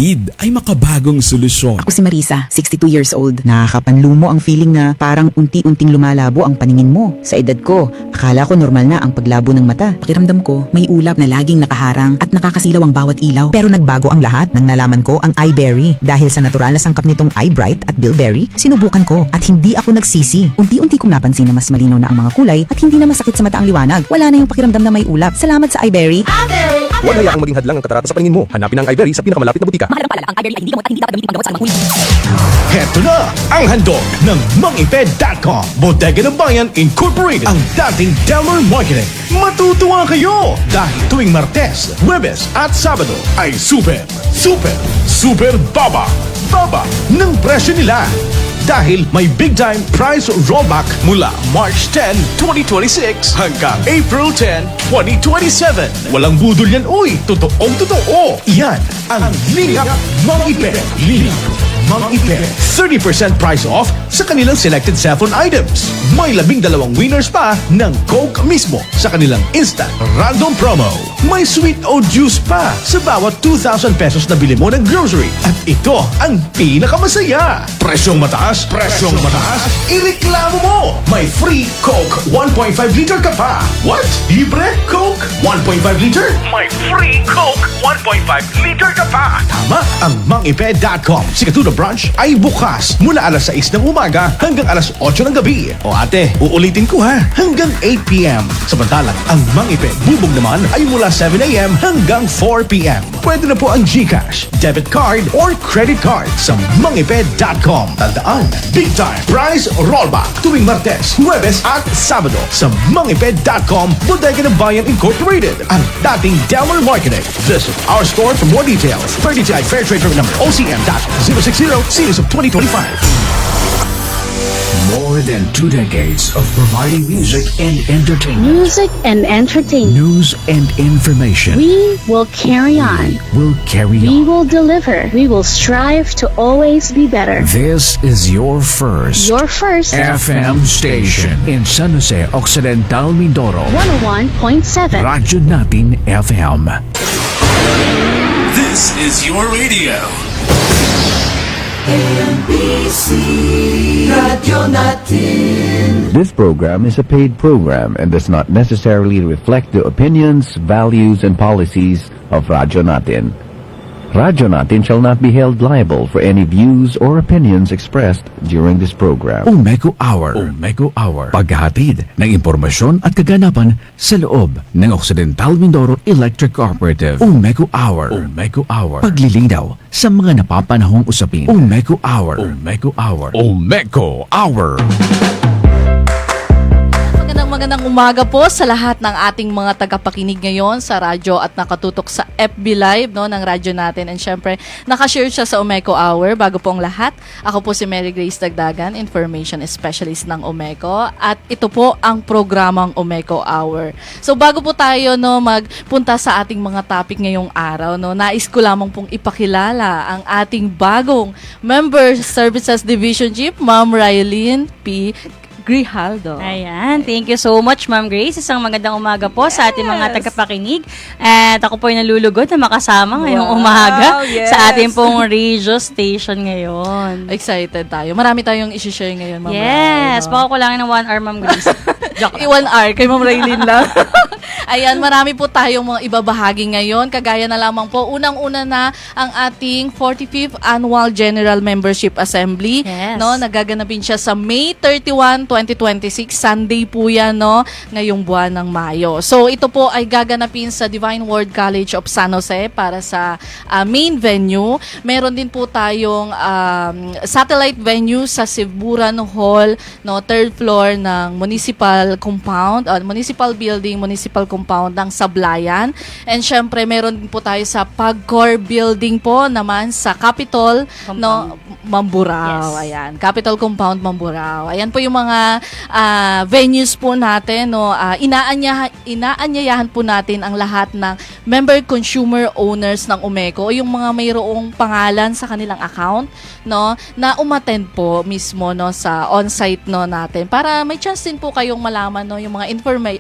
hatid ay makabagong solusyon. Ako si Marisa, 62 years old. Nakakapanlumo ang feeling na parang unti-unting lumalabo ang paningin mo. Sa edad ko, akala ko normal na ang paglabo ng mata. Pakiramdam ko, may ulap na laging nakaharang at nakakasilaw ang bawat ilaw. Pero nagbago ang lahat nang nalaman ko ang iBerry. Dahil sa natural na sangkap nitong iBright at Bilberry, sinubukan ko at hindi ako nagsisi. Unti-unti kong napansin na mas malinaw na ang mga kulay at hindi na masakit sa mata ang liwanag. Wala na yung pakiramdam na may ulap. Salamat sa iBerry. Huwag hayaang maging hadlang ang katarata sa paningin mo. Hanapin ang iBerry sa pinakamalapit na butika. Mahalagang paalala, ang iBerry ay hindi gamot at hindi dapat gamitin panggamot sa anumang uri. Heto na ang handog ng mangiped.com. Bodega ng Bayan Incorporated. Ang dating Delmar Marketing. Matutuwa kayo dahil tuwing Martes, Huwebes at Sabado ay super baba ng presyo nila. Dahil may big time price rollback mula March 10, 2026 hanggang April 10, 2027. Walang budol yan, uy! Totoong-totoo! Yan ang Lingap Mangiped. Lingap Mangiped. 30% price off sa kanilang selected cellphone items. May 12 winners pa ng Coke mismo sa kanilang instant random promo. May sweet o juice pa sa bawat 2,000 pesos na bili mo ng grocery. At ito ang pinakamasaya. Presyong mataas, ireklamo mo! May free Coke 1.5 liter ka pa. What? Libre Coke 1.5 liter? May free Coke 1.5 liter ka pa. Tama, ang mangiped.com. Sikatudo branch ay bukas mula alas 6 ng umaga hanggang alas 8 ng gabi. O ate, uulitin ko ha, hanggang 8 p.m. Samantalang ang Mangiped Bubog naman ay mula 7 a.m. hanggang 4 p.m. Pwede na po ang GCash, debit card, or credit card sa mangiped.com. Tandaan, big time price rollback tuwing Martes, Huwebes at Sabado sa mangiped.com. Bodega ng Bayan Incorporated. Ang dating Delmar Marketing. Visit our store for more details. 30TI Fair Trade Permit number OCM.060 Series of 2025. More than 2 decades of providing music and entertainment. Music and entertainment. News and information. We will carry on. Will carry We on. will deliver. We will strive to always be better. This is your first Your first FM station in San Jose Occidental, Mindoro. 101.7. Radyo Natin FM. This is your radio. This program is a paid program and does not necessarily reflect the opinions, values, and policies of Radyo Natin. Radyo Natin shall not be held liable for any views or opinions expressed during this program. Umeko Hour. Paghahatid ng impormasyon at kaganapan sa loob ng Occidental Mindoro Electric Cooperative. Umeko Hour. Paglilinaw sa mga napapanahong usapin. Umeko Hour. Magandang umaga po sa lahat ng ating mga tagapakinig ngayon sa radyo at nakatutok sa FB Live ng radyo natin. And syempre, nakashare siya sa Umeko Hour. Bago po ang lahat, ako po si Mary Grace Dagdagan, Information Specialist ng Umeko. At ito po ang programang Umeko Hour. So bago po tayo magpunta sa ating mga topic ngayong araw, nais ko lamang pong ipakilala ang ating bagong Member Services Division Chief, Ma'am Rylene P. Grijaldo. Ayan, thank you so much, Ma'am Grace. Isang magandang umaga po sa ating mga tagapakinig. At ako po ay nalulugod na makasama ngayong umaga sa ating pong radio station ngayon. Excited tayo. Marami tayong isi-share ngayon, Ma'am. Yes, pakukulangin ng 1 hour, Ma'am Grace. 1 hour, kay Ma'am Rylene lang. Ayan, marami po tayong mga ibabahagi ngayon. Kagaya na lamang po, unang-una na ang ating 45th Annual General Membership Assembly. Yes. Nagaganapin siya sa May 31, 2026. Sunday po yan, ngayong buwan ng Mayo. So, ito po ay gaganapin sa Divine Word College of San Jose para sa main venue. Meron din po tayong satellite venue sa Siburan Hall, 3rd floor ng Municipal Compound, Municipal Building, Municipal Compound ng Sablayan. And syempre, meron din po tayo sa Pagcor Building po naman sa Capitol, Mamburao. Yes. Ayan, Capitol Compound, Mamburao. Ayan po yung mga mga venues po natin, no, inaanyayahan po natin ang lahat ng member consumer owners ng Umeco o yung mga mayroong pangalan sa kanilang account, no, na umattend po mismo, no, sa on-site, no, natin para may chance din po kayong malaman, no, yung mga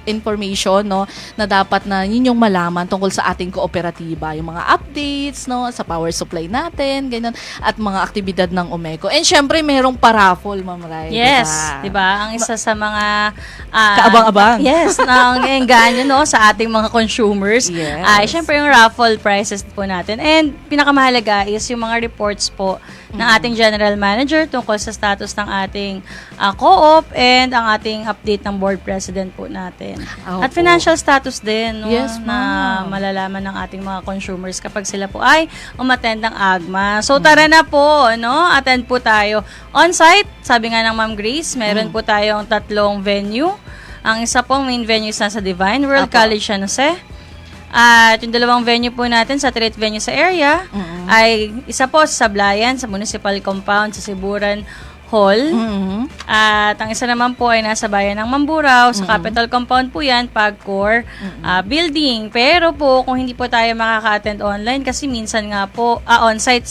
information, no, na dapat na ninyong malaman tungkol sa ating kooperatiba, yung mga updates, no, sa power supply natin, ganyan, at mga aktibidad ng Umeco. And syempre merong paraffle, Ma'am Rai. Yes, 'di ba? Ang isa sa mga kaabang-abang. Yes, nang engganyo, no, sa ating mga consumers. Yes. Ay syempre yung raffle prizes po natin. And pinakamahalaga is yung mga reports po ng ating general manager tungkol sa status ng ating co-op and ang ating update ng board president po natin. At financial status din, no, Yes, na malalaman ng ating mga consumers kapag sila po ay umattend ng AGMA. So tara na po, no, attend po tayo on-site. Sabi nga ng Ma'am Grace, meron po tayong 3 venue. Ang isa pong main venue is nasa Divine World College San Jose. At yung 2 venue po natin sa 3 venue sa area ay isa po sa Sablayan, sa Municipal Compound, sa Siburan Hall. At ang isa naman po ay nasa bayan ng Mamburao, sa Capital Compound po yan, Pagcor building. Pero po, kung hindi po tayo makaka-attend online, kasi minsan nga po, on-site,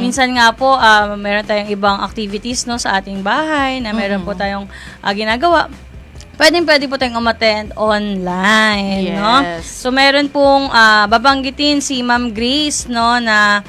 minsan nga po, meron tayong ibang activities, no, sa ating bahay, na meron po tayong ginagawa. Pwede po tayong umattend online, Yes. no? So, meron pong babanggitin si Ma'am Grace, no, na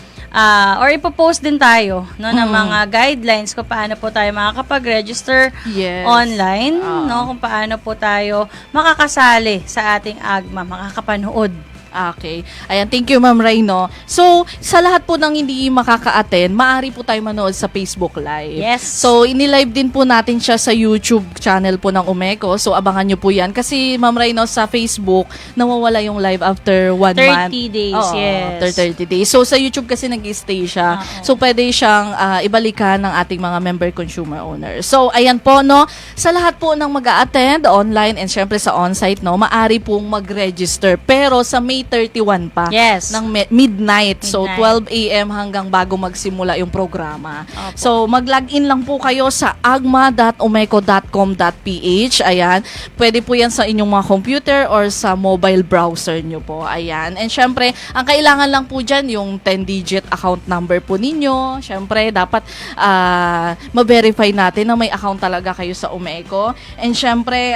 or ipopost din tayo, no, ng mga guidelines kung paano po tayo makakapag-register Yes. online, no, kung paano po tayo makakasali sa ating AGMA, makakapanood. Okay. Ayan, thank you, Ma'am Rai, no. So, sa lahat po ng hindi makaka-attend, maaari po tayo manood sa Facebook Live. Yes. So, inilive din po natin siya sa YouTube channel po ng Umeco. So, abangan nyo po yan. Kasi, Ma'am Rai, no, sa Facebook, nawawala yung live after 1 month. 30 days, Oo, yes. after 30 days. So, sa YouTube kasi nag-stay siya. So, pwede siyang ibalikan ng ating mga member consumer owners. So, ayan po, no. Sa lahat po ng mag-a-attend online and syempre sa on-site, no, maaari pong mag-register. Pero sa May 31 pa. Yes. Ng midnight. So, Midnight. 12 a.m. hanggang bago magsimula yung programa. Opo. So, mag-login lang po kayo sa agma.umeco.com.ph. Ayan. Pwede po yan sa inyong mga computer or sa mobile browser nyo po. Ayan. And syempre, ang kailangan lang po dyan, yung 10-digit account number po ninyo. Syempre, dapat ma-verify natin na may account talaga kayo sa Umeco. And syempre,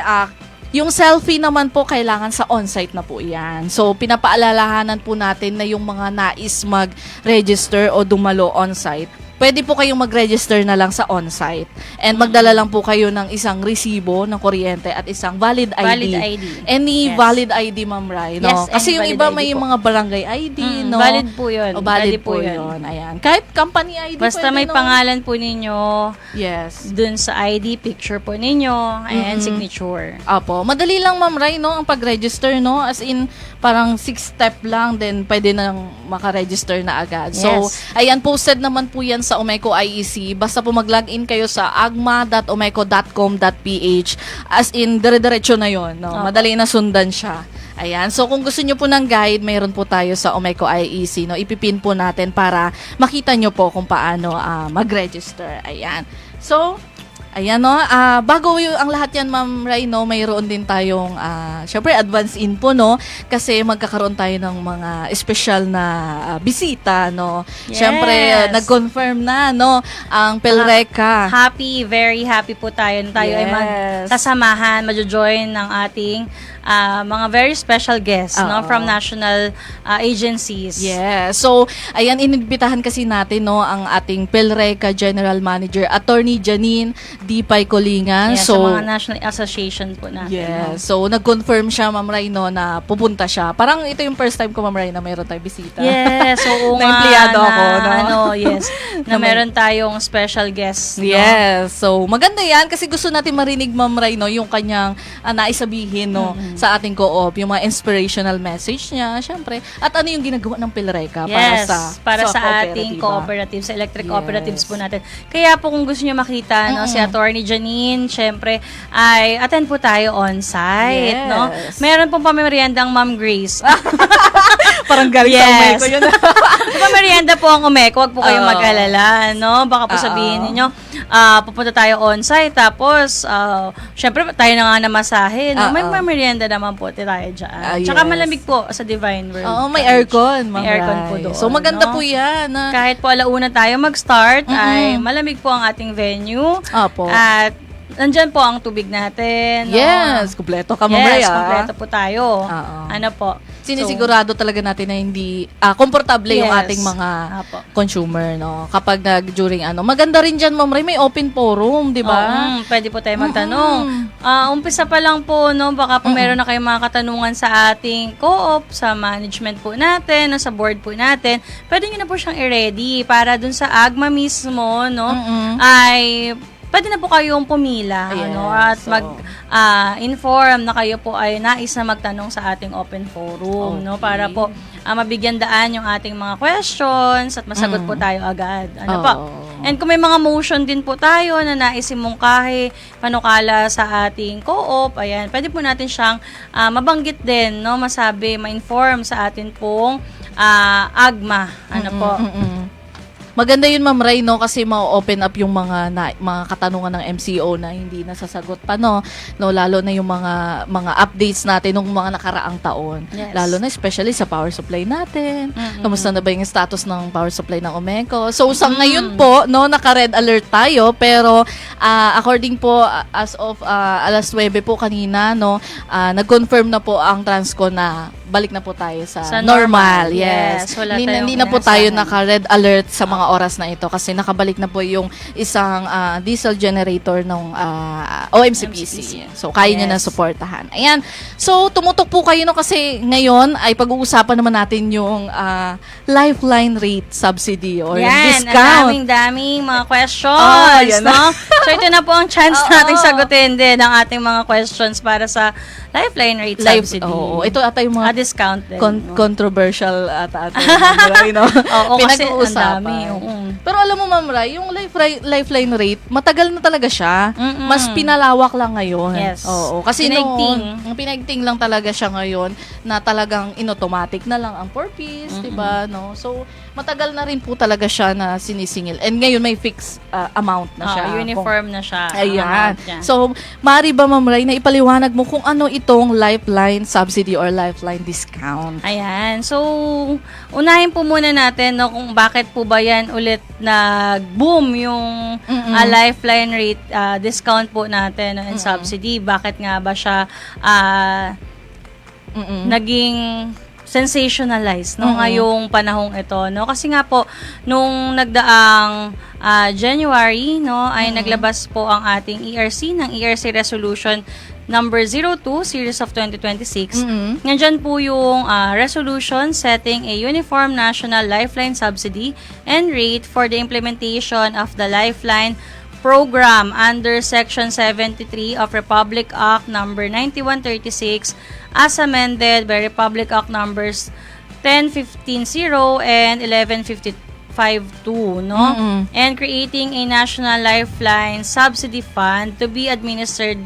yung selfie naman po, kailangan sa on-site na po yan. So, pinapaalalahanan po natin na yung mga nais mag-register o dumalo on-site, pwede po kayong mag-register na lang sa on-site. And magdala lang po kayo ng isang resibo ng kuryente at isang valid ID. Valid ID. Any Yes. valid ID, Ma'am Rai, no? Yes, Kasi any yung valid iba ID may po. mga barangay ID, no? Valid po yun. O, valid po yun. yun. Ayan. Kahit company ID Basta pwede, may no? pangalan po ninyo Yes. dun sa ID, picture po ninyo, and signature. Apo, madali lang, Ma'am Rai, no, ang pag-register, no? As in, parang 6-step lang, then pwede nang maka-register na agad. So, Yes. ayan, posted naman po yan sa Umeco IEC. Basta po mag-login kayo sa agma.umeco.com.ph. As in, dire-diretso na yon, no? Opo. Madali na sundan siya. Ayan. So, kung gusto nyo po ng guide, mayroon po tayo sa Umeco IEC, no? Ipipin po natin para makita nyo po kung paano mag-register. Ayan. So, ayan, no. Bago ang lahat yan, Ma'am Rai, no, mayroon din tayong syempre advance info, no, kasi magkakaroon tayo ng mga special na bisita, no. Yes. Syempre nag-confirm na, no, ang Pelreca. Very happy po tayo na tayo ay Yes. magsasamahan, majo-join ng ating mga very special guests, no, Oo. from national agencies. Yeah. So, ayan, inibitahan kasi natin, no, ang ating Pelreca General Manager, Attorney Janine Dipay Colingan. Yes, So, sa mga national association po natin. yeah. no? So, nag-confirm siya, Ma'am Rai, no, na pupunta siya. Parang ito yung first time ko, Ma'am Rai, na mayroon tayong bisita. Yes, oo Na nga. empleyado ako, no? Yes, na meron tayong special guest. no? Yes. So, maganda yan kasi gusto natin marinig, Ma'am Rai, no, yung kanyang naisabihin, no, sa ating co-op, yung mga inspirational message niya, syempre. At ano yung ginagawa ng Pelreca Yes, para sa ating cooperatives, sa electric Yes. cooperatives po natin. Kaya po kung gusto niyo makita no, si Attorney Janine, syempre, ay attend po tayo on-site. Yes. No? Meron pong pameriendang Ma'am Grace. Parang galing sa umay ko yun. Diba merienda po ang Umeko, wag po kayong Oo. mag-alala, no? Baka po Oo. sabihin ninyo, pupunta tayo on-site, tapos, syempre, tayo na nga namasahe, no? May Oo. merienda naman po tayo dyan. Yes. Tsaka malamig po sa Divine World. Oo, may aircon. May aircon po doon. So, maganda no? po yan. Kahit po alauna tayo mag-start, ay malamig po ang ating venue. Opo. At nandyan po ang tubig natin. no? Yes, kumpleto ka, Ma'am Rhea. Yes, kompleto po tayo. Oo. Ano po? Sinisigurado talaga natin na hindi komportable yung Yes. ating mga Apo. consumer, no? Kapag during maganda rin dyan, Ma'am Ray, may open forum, di ba? Oo, pwede po tayo magtanong. Umpisa pa lang po, no, baka po meron na kayong mga katanungan sa ating co-op, sa management po natin, no, sa board po natin. Pwede nyo na po siyang i-ready para dun sa AGMA mismo, no, ay pwede na po kayong pumila, Yes, ano, at so- inform na kayo po ay nais na magtanong sa ating open forum, no, para po mabigyan daan yung ating mga questions at masagot po tayo agad. Ano po? And kung may mga motion din po tayo na nais imungkahi, panukala sa ating co-op, ayan, pwede po natin siyang mabanggit din, no, masabi, ma-inform sa atin pong AGMA. Ano po? Maganda yun, Ma'am Ray, no? Kasi ma-open up yung mga katanungan ng MCO na hindi nasasagot pa, no? Lalo na yung mga updates natin nung mga nakaraang taon. Yes. Lalo na especially sa power supply natin. Kamusta na ba yung status ng power supply ng Umeko? So, sa ngayon po, no, naka-red alert tayo, pero according po, as of alas 9 po kanina, no, nag-confirm na po ang Transco na balik na po tayo sa normal. Yes. Wala Hindi tayong na po tayo inaasahan. naka-red alert sa mga oras na ito kasi nakabalik na po yung isang diesel generator ng OMCPC. So, kaya niya na Yes. suportahan. Ayan. So, tumutok po kayo, no, kasi ngayon ay pag-uusapan naman natin yung lifeline rate subsidy or yung Yan, discount. ang daming mga questions, Oh, yan na. no? So, ito na po ang chance nating sagutin din ang ating mga questions para sa lifeline rate subsidy. Oo, ito ata yung mga discount din. no? controversial ata no? Oo, kasi ang Pinag-uusapan. dami. Oo. Pero alam mo, Ma'am Ray, yung lifeline rate, matagal na talaga siya. Mm-mm. Mas pinalawak lang ngayon. Yes. Oo. Kasi Pinaigting. pinaigting lang talaga siya ngayon na talagang in-automatic na lang ang 4-piece, di ba? No? So, matagal na rin po talaga siya na sinisingil. And ngayon may fixed amount na siya. Uniform na siya. ang Ayan. amount niya. So, maaari ba, Ma'am Ray, na ipaliwanag mo kung ano itong lifeline subsidy or lifeline discount? Ayan. So, unahin po muna natin no, kung bakit po ba yan ulit nag-boom yung lifeline rate discount po natin no, and subsidy. Bakit nga ba siya naging sensationalized no ngayong panahong ito no kasi nga po nung nagdaang January no ay naglabas po ang ating ERC ng ERC resolution number 02 series of 2026. Nandyan po yung resolution setting a uniform national lifeline subsidy and rate for the implementation of the lifeline program under Section 73 of Republic Act number 9136 as amended by Republic Act numbers 10150 and 11552, no? And creating a national lifeline subsidy fund to be administered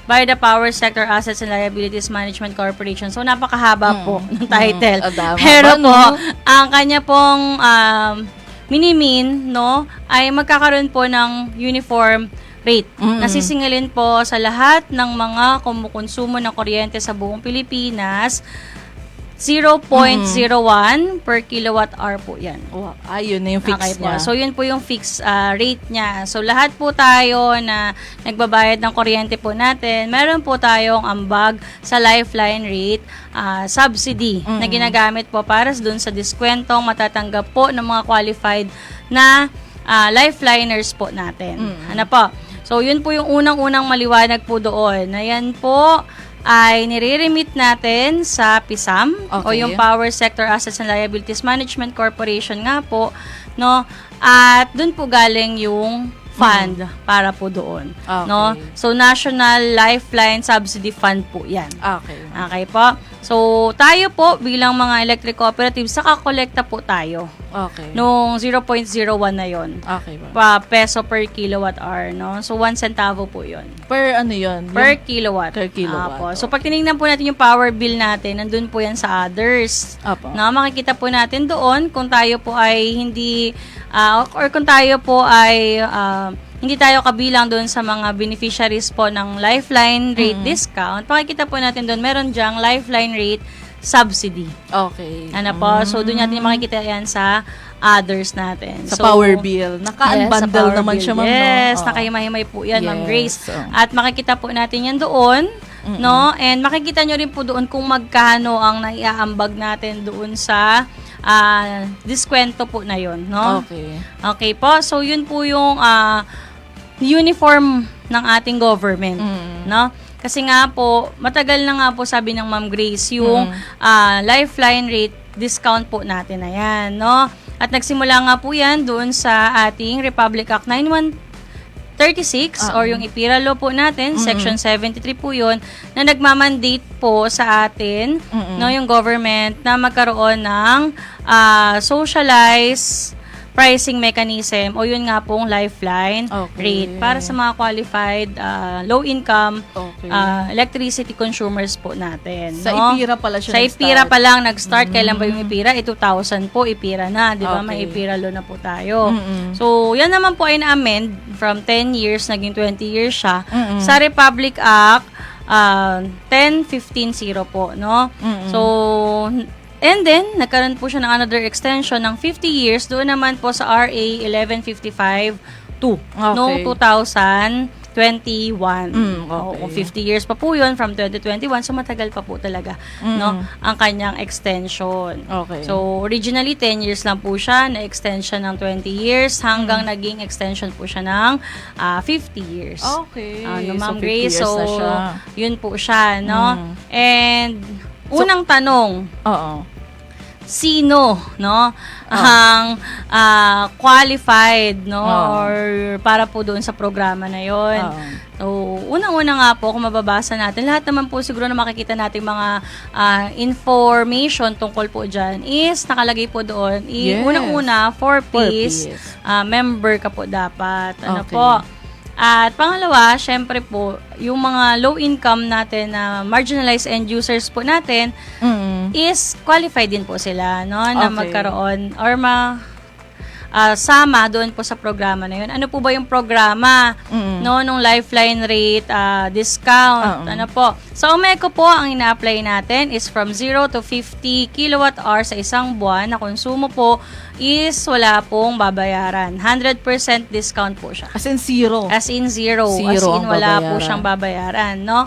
by the Power Sector Assets and Liabilities Management Corporation. So, napakahaba po ng title. Pero po, ang kanya pong minimin, no, ay magkakaroon po ng uniform rate. Nasisingalin po sa lahat ng mga kumukonsumo ng kuryente sa buong Pilipinas. 0.01 per kilowatt hour po yan. Wow, ayun na yung fix Okay po. niya. So, yun po yung fixed rate niya. So, lahat po tayo na nagbabayad ng kuryente po natin, meron po tayong ambag sa lifeline rate subsidy na ginagamit po para dun sa diskwentong matatanggap po ng mga qualified na lifeliners po natin. Ano po? So, yun po yung unang-unang maliwanag po doon. Ayan po ay nire-remit natin sa PISAM o yung Power Sector Assets and Liabilities Management Corporation nga po, no? At doon po galing yung fund para po doon, no? So National Lifeline Subsidy Fund po 'yan. Okay. Okay po. So, tayo po bilang mga electric cooperatives, saka kolekta po tayo Okay. nung 0.01 na yon. Okay ba? Peso per kilowatt hour, no? So, 1 centavo po yon. Per ano yun? Per kilowatt. Per kilowatt, Apo. So, okay. pag tinignan po natin yung power bill natin, nandun po yan sa others. Apo. No, makikita po natin doon kung tayo po ay hindi, or kung tayo po ay hindi tayo kabilang doon sa mga beneficiaries po ng Lifeline rate discount. Makikita po natin doon, meron dyang Lifeline rate subsidy. Okay. Ano po? So, doon natin makikita yan sa others natin. Sa So, power bill. Naka-unbundle sa power naman bill. siya, ma'am. Yes, no? nakahimay-himay po yan, Ma'am Yes. Grace. So, At makikita po natin yan doon, no? And makikita nyo rin po doon kung magkano ang naiaambag natin doon sa diskwento po na yon, no? okay. Okay po. So, yun po yung uniform ng ating government, no? Kasi nga po, matagal na nga po sabi ng Ma'am Grace, yung Lifeline rate discount po natin na yan, no? At nagsimula nga po yan doon sa ating Republic Act 9136 or yung IPIRA law po natin, Section 73 po yun, na nagmamandate po sa atin, no, yung government na magkaroon ng socialized pricing mechanism o yun nga pong Lifeline rate para sa mga qualified low income electricity consumers po natin. Sa no? IPIRA pala siya Sa IPIRA pa lang nag-start. Kailan ba yung IPIRA? 2000 po, IPIRA na. Di ba? Okay. May IPIRA law na po tayo. So, yan naman po ay na-amend from 10 years, naging 20 years siya. Sa Republic Act 10150 po, no? So, and then, nagkaroon po siya ng another extension ng 50 years doon naman po sa RA 1155-2 noong 2021. okay. Kung 50 years pa po yun from 2021, so matagal pa po talaga no, ang kanyang extension. Okay. So, originally, 10 years lang po siya, na-extension ng 20 years, hanggang naging extension po siya ng 50 years. Okay. Ano, Ma'am 50 Grace, years so, na siya. yun po siya, no? And, unang tanong, Oo. sino, no, ang qualified, no, or para po doon sa programa na yon. So, unang-una nga po, kung mababasa natin, lahat naman po siguro na makikita natin mga information tungkol po dyan is nakalagay po doon. Yes. Unang-una, 4Ps, member ka po dapat. Ano Okay. po? At pangalawa, syempre po, yung mga low income natin na marginalized end users po natin is qualified din po sila, no, na Okay. magkaroon or sama doon po sa programa na yun. Ano po ba yung programa no nung Lifeline rate discount? Ano po? Sa Umeco po, ang ina-apply natin is from 0 to 50 kilowatt hour sa isang buwan na konsumo po is wala pong babayaran. 100% discount po siya. As in zero. As in zero. As Zero in ang wala po babayaran. siyang babayaran, no?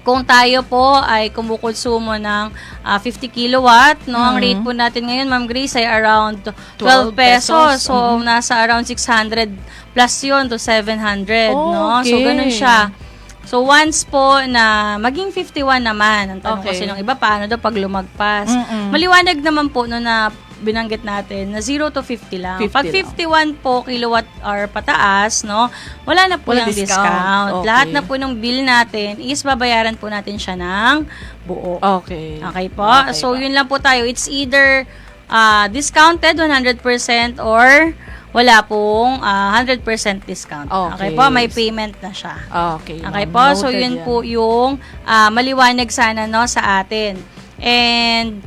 Kung tayo po ay kumukonsumo ng 50 kilowatt, no, ang rate po natin ngayon, Ma'am Grace, ay around 12 pesos. So, nasa around 600 plus yun to 700, no? So, Okay. ganun siya. So, once po na maging 51 naman, ang tanong kasi nung iba, paano daw pag lumagpas? Maliwanag naman po no na binanggit natin na 0 to 50 lang. 50 Pag lang. 51 po kilowatt hour pataas, no, wala na po Wala yung discount. discount. Okay. Lahat na po ng bill natin is babayaran po natin siya ng buo. Okay. Okay po? Okay So, po. yun lang po tayo. It's either discounted 100% or wala pong 100% discount. Okay Okay. po? May payment na siya. Okay. Okay ma'am. po? So, Noted yun yan. po yung maliwanag sana no, sa atin. And,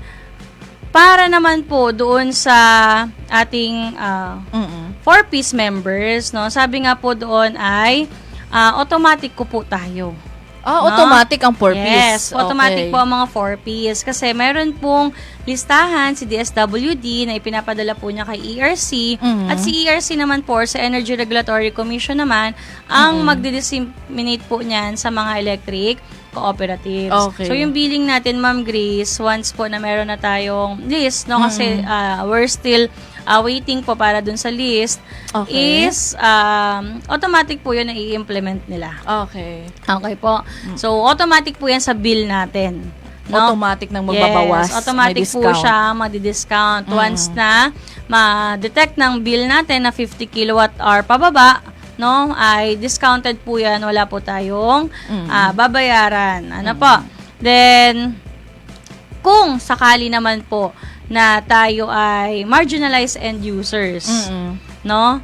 para naman po doon sa ating 4-piece members, no, sabi nga po doon ay automatic ko po tayo. Automatic ang 4-piece. Yes, automatic po ang mga 4Ps. Kasi mayroon pong listahan si DSWD na ipinapadala po niya kay ERC. At si ERC naman po, sa Energy Regulatory Commission naman, ang magdi-disseminate po niyan sa mga electric cooperatives. Okay. So, yung billing natin, Ma'am Grace, once po na meron na tayong list, no, kasi we're still waiting po para dun sa list, is automatic po yun na i-implement nila. Okay. Okay po. So, automatic po yan sa bill natin. No? Automatic nang magbabawas. Yes, automatic may po discount. siya magdi-discount. Once na ma-detect ng bill natin na 50 kilowatt hour pababa, no, ay discounted po yan. Wala po tayong babayaran. Ano po? Then, kung sakali naman po na tayo ay marginalized end users, no?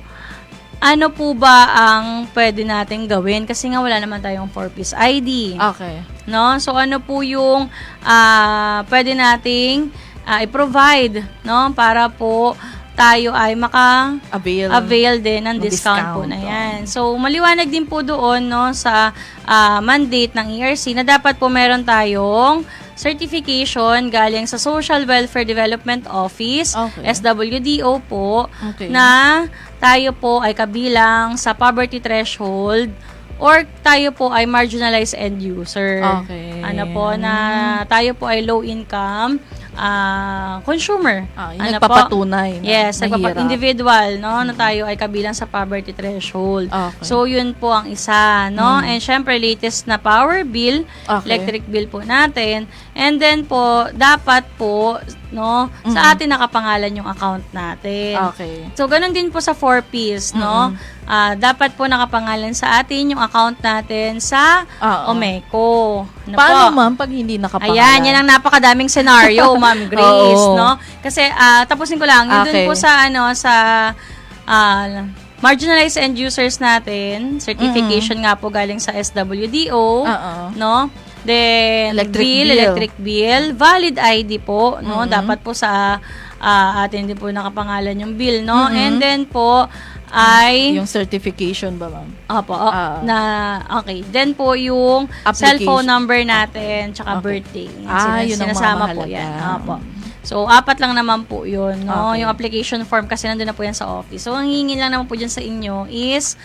Ano po ba ang pwede nating gawin? Kasi nga wala naman tayong 4-piece ID. Okay. No? So, ano po yung pwede nating i-provide, no? Para po tayo ay maka-avail din ng discount po na yan. So, maliwanag din po doon, no, sa mandate ng ERC na dapat po meron tayong certification galing sa Social Welfare Development Office, SWDO po, na tayo po ay kabilang sa poverty threshold or tayo po ay marginalized end user. Ano po, na tayo po ay low income consumer. Yung nagpapatunay. Yes, individual, no, na tayo ay kabilang sa poverty threshold. So, yun po ang isa, no? And syempre, latest na power bill, electric bill po natin. And then po, dapat po, no, sa atin nakapangalan yung account natin. So, ganun din po sa 4-piece, no? Dapat po nakapangalan sa atin yung account natin sa Omeco. Ano Paano, po? ma'am, pag hindi nakapangalan? Ayan, yan ang napakadaming scenario, Ma'am Grace, no? Kasi, tapusin ko lang, yun dun po sa, marginalized end users natin, certification nga po galing sa SWDO, no? Then, electric bill, valid ID po, no? Dapat po sa atin din po nakapangalan yung bill, no? And then po, ay yung certification ba, ma'am? Opo, okay. Then po yung cellphone number natin, tsaka birthday. Yun ang sinasama mga po yan. mahalaga. Opo. So, 4 lang naman po yun, no? Yung application form kasi nandun na po yan sa office. So, ang hingin lang naman po dyan sa inyo is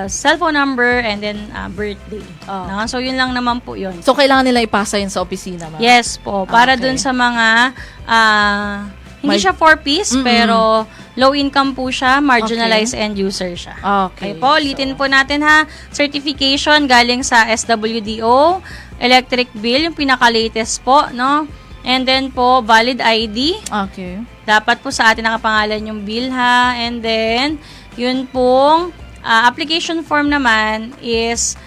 cellphone number and then birthday. No? So, yun lang naman po yun. So, kailangan nila ipasa yun sa opisina, ma'am? Yes po. Para dun sa mga hindi siya 4-piece, pero low income po siya, marginalized end user siya. Okay po, ulitin po natin ha. Certification galing sa SWDO, electric bill, yung pinaka-latest po, no? And then po, valid ID. Dapat po sa atin nakapangalan yung bill ha. And then, yun pong application form naman is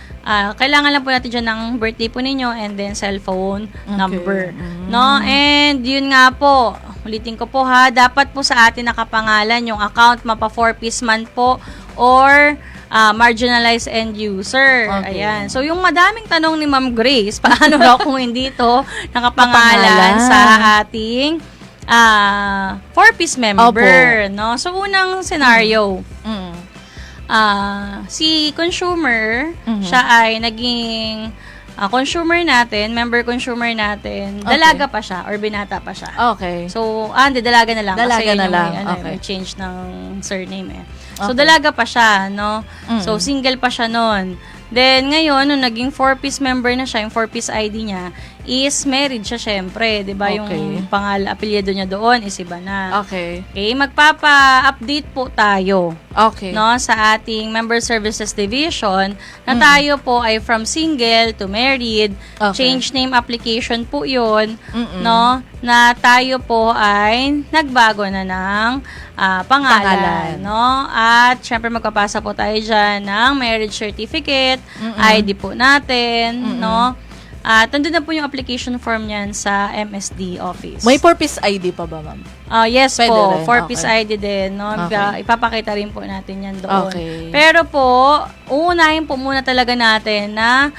kailangan lang po natin dyan ng birthday po ninyo and then cellphone number. No? And yun nga po, ulitin ko po ha, dapat po sa atin nakapangalan yung account, mapa 4-piece man po or marginalized end user. Ayan. So, yung madaming tanong ni Ma'am Grace, paano raw kung hindi to nakapangalan sa ating 4-piece member, no? So, unang scenario, si consumer, siya ay naging consumer natin, member consumer natin, dalaga pa siya or binata pa siya. So, dalaga na lang. Dalaga kasi na lang. May change ng surname eh. So, dalaga pa siya, no? So, single pa siya nun. Then, ngayon, nung naging 4-piece member na siya, yung 4-piece ID niya, is married siya syempre. Diba? Yung apelyido niya doon is iba na. Okay, magpapa-update po tayo. No, sa ating Member Services Division, na tayo po ay from single to married. Change name application po yun. No, na tayo po ay nagbago na ng pangalan. No? At syempre magpapasa po tayo dyan ng marriage certificate, ID po natin, no? At nandun na po yung application form niyan sa MSD office. May 4-piece ID pa ba, ma'am? Yes Pwede po, rin. 4-piece ID din, no? Ipapakita rin po natin yan doon. Pero po, uunahin po muna talaga natin na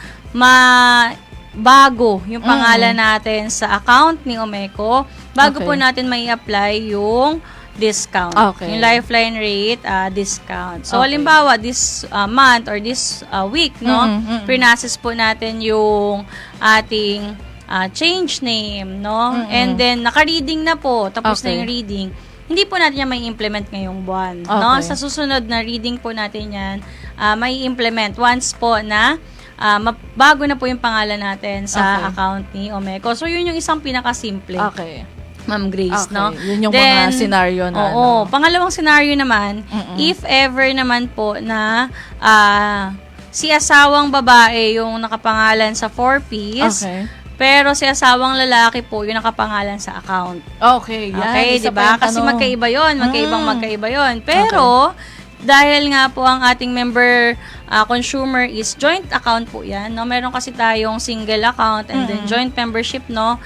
bago yung pangalan natin sa account ni Omeco bago po natin may apply yung discount. Yung lifeline rate discount. So, halimbawa, this month or this week, no? Pre-process po natin yung ating change name, no? And then, naka-reading na po. Tapos na yung reading. Hindi po natin yan may implement ngayong buwan. No? Sa susunod na reading po natin yan, may implement once po na bago na po yung pangalan natin sa account ni Omeco. So, yun yung isang pinakasimple. Ma'am Grace, no? Yun yung mga scenario na. Pangalawang scenario naman, if ever naman po na si asawang babae yung nakapangalan sa 4-piece, pero si asawang lalaki po yung nakapangalan sa account. Yan. Diba? Kasi magkaiba yun. Magkaiba yun. Pero, dahil nga po ang ating member consumer is joint account po yan, no? Meron kasi tayong single account and then joint membership, no?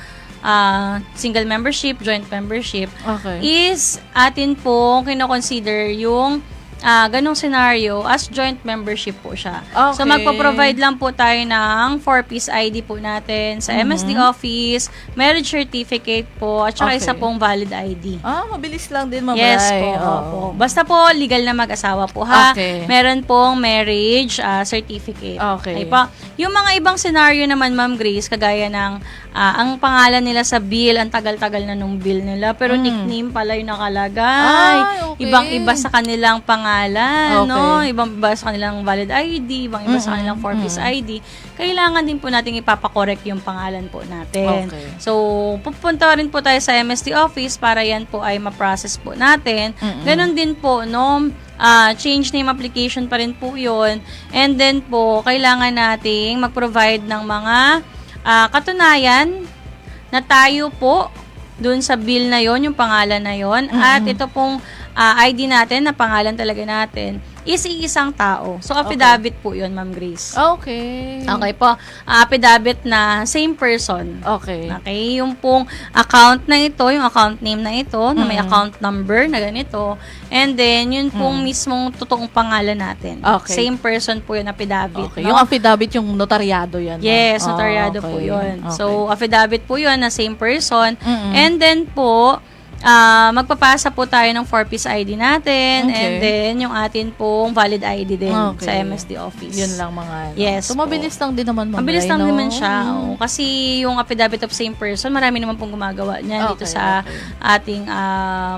Single membership, joint membership, Okay. is atin po kino-consider yung ganong scenario as joint membership po siya. So, Okay. magpo-provide lang po tayo ng 4-piece ID po natin sa MSD office, marriage certificate po, at saka Okay. isa pong valid ID. Mabilis lang din, Ma'am Yes Rai. po. Oo. Opo. Basta po, legal na mag-asawa po, ha? Okay. Meron pong marriage certificate. Okay. Po. Yung mga ibang scenario naman, Ma'am Grace, kagaya ng ang pangalan nila sa bill, ang tagal-tagal na nung bill nila, pero nickname pala yung nakalagay. Ay, okay. Ibang-iba sa kanilang pangalan, Okay. no? Ibang-iba sa kanilang valid ID, ibang-iba sa kanilang 4-piece ID. Kailangan din po natin ipapakorek yung pangalan po natin. Okay. So, pupunta rin po tayo sa MSD office para yan po ay ma-process po natin. Ganon din po, no? Change name application pa rin po yun. And then po, kailangan nating mag-provide ng mga katunayan na tayo po dun sa bill na yon, yung pangalan na yon, at ito pong ID natin na pangalan talaga natin is iisang tao. So, affidavit po yun, Ma'am Grace. Okay. Okay po. Affidavit na same person. Okay. Okay, yung pong account na ito, yung account name na ito, na may account number na ganito, and then yun pong mismong totoong pangalan natin. Okay. Same person po yun, affidavit. Okay. no? Yung affidavit, yung notaryado yan. Yes, Ma'am. notaryado Okay. po yun. Okay. So, affidavit po yun na same person. And then po, magpapasa po tayo ng 4-piece ID natin, Okay. and then yung atin pong valid ID din Okay. sa MSD office. Yun lang mga. Yes So, po. mabilis lang din naman, Ma'am Mabilis Rai, lang no? naman siya. Oo. Kasi yung affidavit of same person, marami naman pong gumagawa niyan dito Okay, sa okay. ating,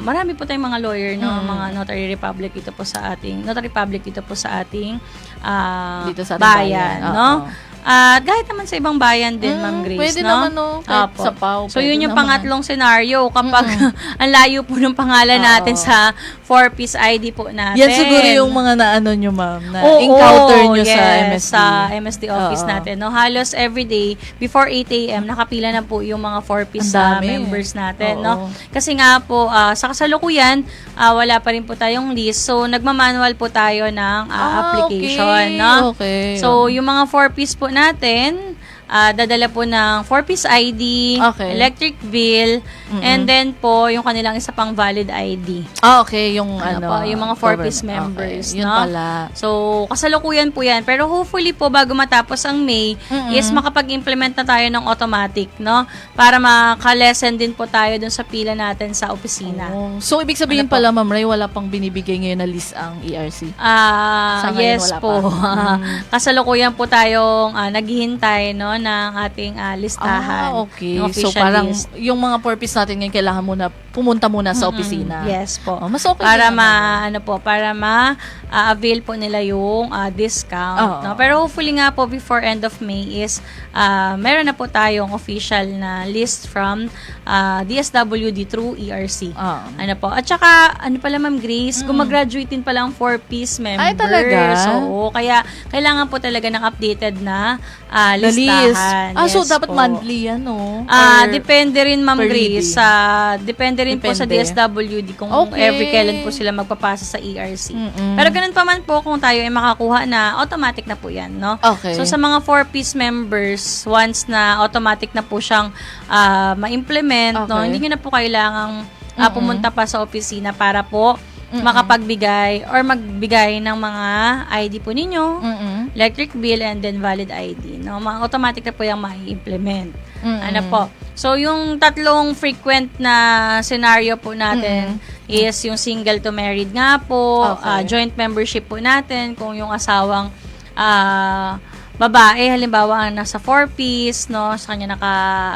marami po tayong mga lawyer, no? Mga notary republic dito po sa ating, notary public dito po sa ating Dito sa ating bayan, bayan. no? Oo. At kahit naman sa ibang bayan din, Ma'am Grace, pwede no? naman, no? Kahit Apo. sa PAW, So, pwede yun yung naman. pangatlong scenario kapag ang layo po ng pangalan natin sa 4-piece ID po natin. Yan siguro yung mga naano nyo, Ma'am, na Oo, encounter nyo sa yes, MSD. sa MSD office Oo. natin. No? Halos everyday, before 8 a.m., nakapila na po yung mga 4-piece Ang dami. members natin. Oo. No? Kasi nga po, sa kasalukuyan, wala pa rin po tayong list. So, nagmamanual po tayo ng application. Okay. No? Okay. So, yung mga 4-piece po natin, dadala po ng 4-piece ID, Okay. electric bill, and then po yung kanilang isa pang valid ID. Okay, yung Po, yung mga 4-piece members, Yun no? pala. So, kasalukuyan po yan. Pero hopefully po, bago matapos ang May, is makapag-implement na tayo ng automatic, no? Para makalesen din po tayo dun sa pila natin sa opisina. Oh. So, ibig sabihin Ano po? pala, Ma'am Rai, wala pang binibigay ngayon na list ang ERC. Sa ngayon, Yes wala po. pa. Kasalukuyan po tayong naghihintay, no, ng ating listahan. Okay. ng So, official parang list. yung mga purpose natin ngayon, kailangan muna pumunta muna sa opisina. Yes po. Oh, mas okay Para din naman. para ma-avail po nila yung discount. Oo. No? Pero hopefully nga po before end of May is meron na po tayong official na list from DSWD through ERC. Oo. Ano po. At saka, ano pala, Ma'am Grace, gumagraduate din pala ang 4-piece members. Ay, talaga? So, kaya kailangan po talaga ng updated na Na list. listahan. So Yes dapat po. monthly yan, no? Or Depende rin, Ma'am per Grace. reading? Depende rin po sa Depende. DSWD kung Okay. every kailan po sila magpapasa sa ERC. Pero ganun pa man po kung tayo ay makakuha na, automatic na po yan, no? Okay. So, sa mga 4-piece members, once na automatic na po siyang ma-implement, no? Okay. Hindi nyo na po kailangang pumunta pa sa opisina para po makapagbigay or magbigay ng mga ID po ninyo, electric bill, and then valid ID. No? Automatic na po yung ma-implement. Ano po? So, yung tatlong frequent na scenario po natin is yung single to married nga po, Okay. joint membership po natin, kung yung asawang babae, halimbawa, ang nasa 4-piece, no? Sa kanya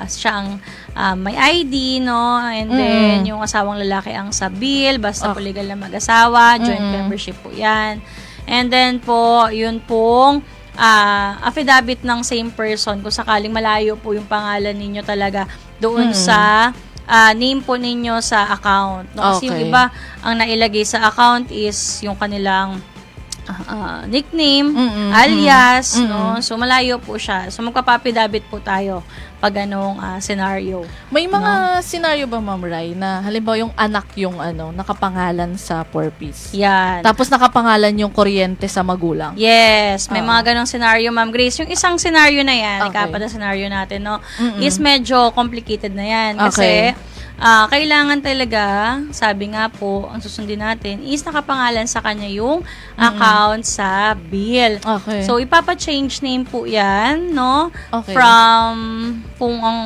siya ang may ID, no? And then, yung asawang lalaki ang sa bill, basta po legal na mag-asawa, joint membership po yan. And then po, yun pong affidavit ng same person, kung sakaling malayo po yung pangalan ninyo talaga doon sa name po ninyo sa account. No? Kasi yung Okay. iba, ang nailagay sa account is yung kanilang nickname, alias, no? So, malayo po siya. So, magpapapidabit po tayo pag anong scenario. May mga senaryo ba, Ma'am Rai, na halimbawa yung anak yung nakapangalan sa purpose? Yan. Tapos nakapangalan yung kuryente sa magulang? Yes, may mga ganong scenario, Ma'am Grace. Yung isang scenario na yan, ikapat na scenario natin, no, is medyo complicated na yan. Kasi, kailangan talaga, sabi nga po, ang susundin natin, is nakapangalan sa kanya yung account sa bill. Okay. So, ipapa-change name po yan, no, Okay. from kung ang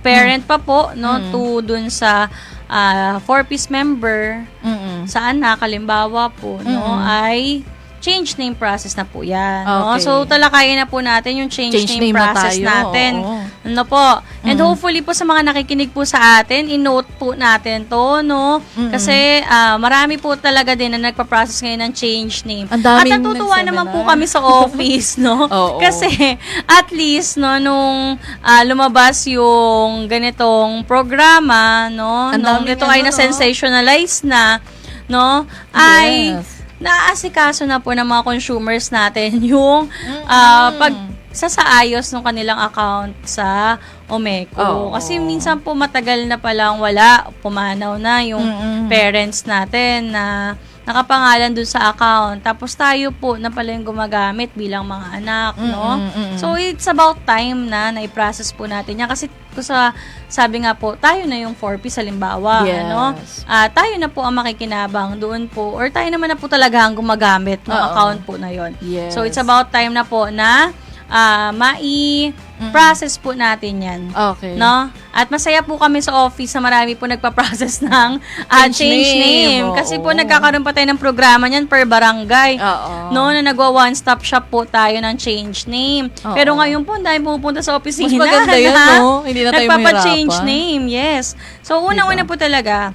parent pa po, no, to dun sa 4-piece member, sa anak, halimbawa po, no, ay change name process na po yan. No? Okay. So, talakayin na po natin yung change name na process tayo, natin. oo. Ano po? And hopefully po sa mga nakikinig po sa atin, i-note po natin to, no? Kasi marami po talaga din na nagpa-process ngayon ng change name. Ang At daming natutuwa naman po nag-seminar. kami sa office, no? Oo. Kasi at least, no, nung lumabas yung ganitong programa, no? Ang Nung daming ito ay ano, no? na-sensationalize na, no? Ay Yes. naaasikaso na po ng mga consumers natin yung pagsasaayos ng kanilang account sa Omeco. Oo. Kasi minsan po matagal na palang wala, pumanaw na yung parents natin na nakapangalan dun sa account. Tapos tayo po na pala yung gumagamit bilang mga anak, no? So, it's about time na i-process po natin yan. Kasi sabi nga po, tayo na yung 4P halimbawa, Yes. ano? Tayo na po ang makikinabang doon po, or tayo naman na po talaga ang gumagamit ng Oo. account po na yon. Yes. So, it's about time na po na process po natin yan. Okay. No? At masaya po kami sa office na marami po nagpa-process ng change name. Kasi po Oo. nagkakaroon pa tayo ng programa niyan per barangay. Oo. No, na nagwa-one-stop shop po tayo ng change name. Oo. Pero ngayon po, dahil pupunta sa opisina. Mas maganda yan, no? Hindi na tayo Nagpapa-change mahirapan. name, yes. So, unang-una po talaga,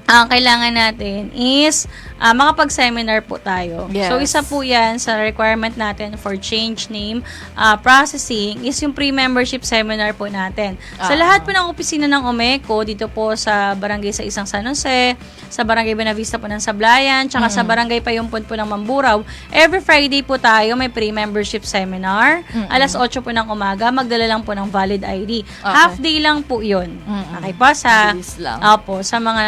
ang kailangan natin is makapag-seminar po tayo. Yes. So, isa po yan sa requirement natin for change name processing is yung pre-membership seminar po natin. Sa lahat po ng opisina ng Omeco, dito po sa barangay sa Isang San Jose, sa barangay Buenavista po ng Sablayan, tsaka sa barangay Payumpon po ng Mamburao, every Friday po tayo may pre-membership seminar. Alas 8 po ng umaga, magdala lang po ng valid ID. Half day lang po yun. Okay po, sa Bilis lang. sa mga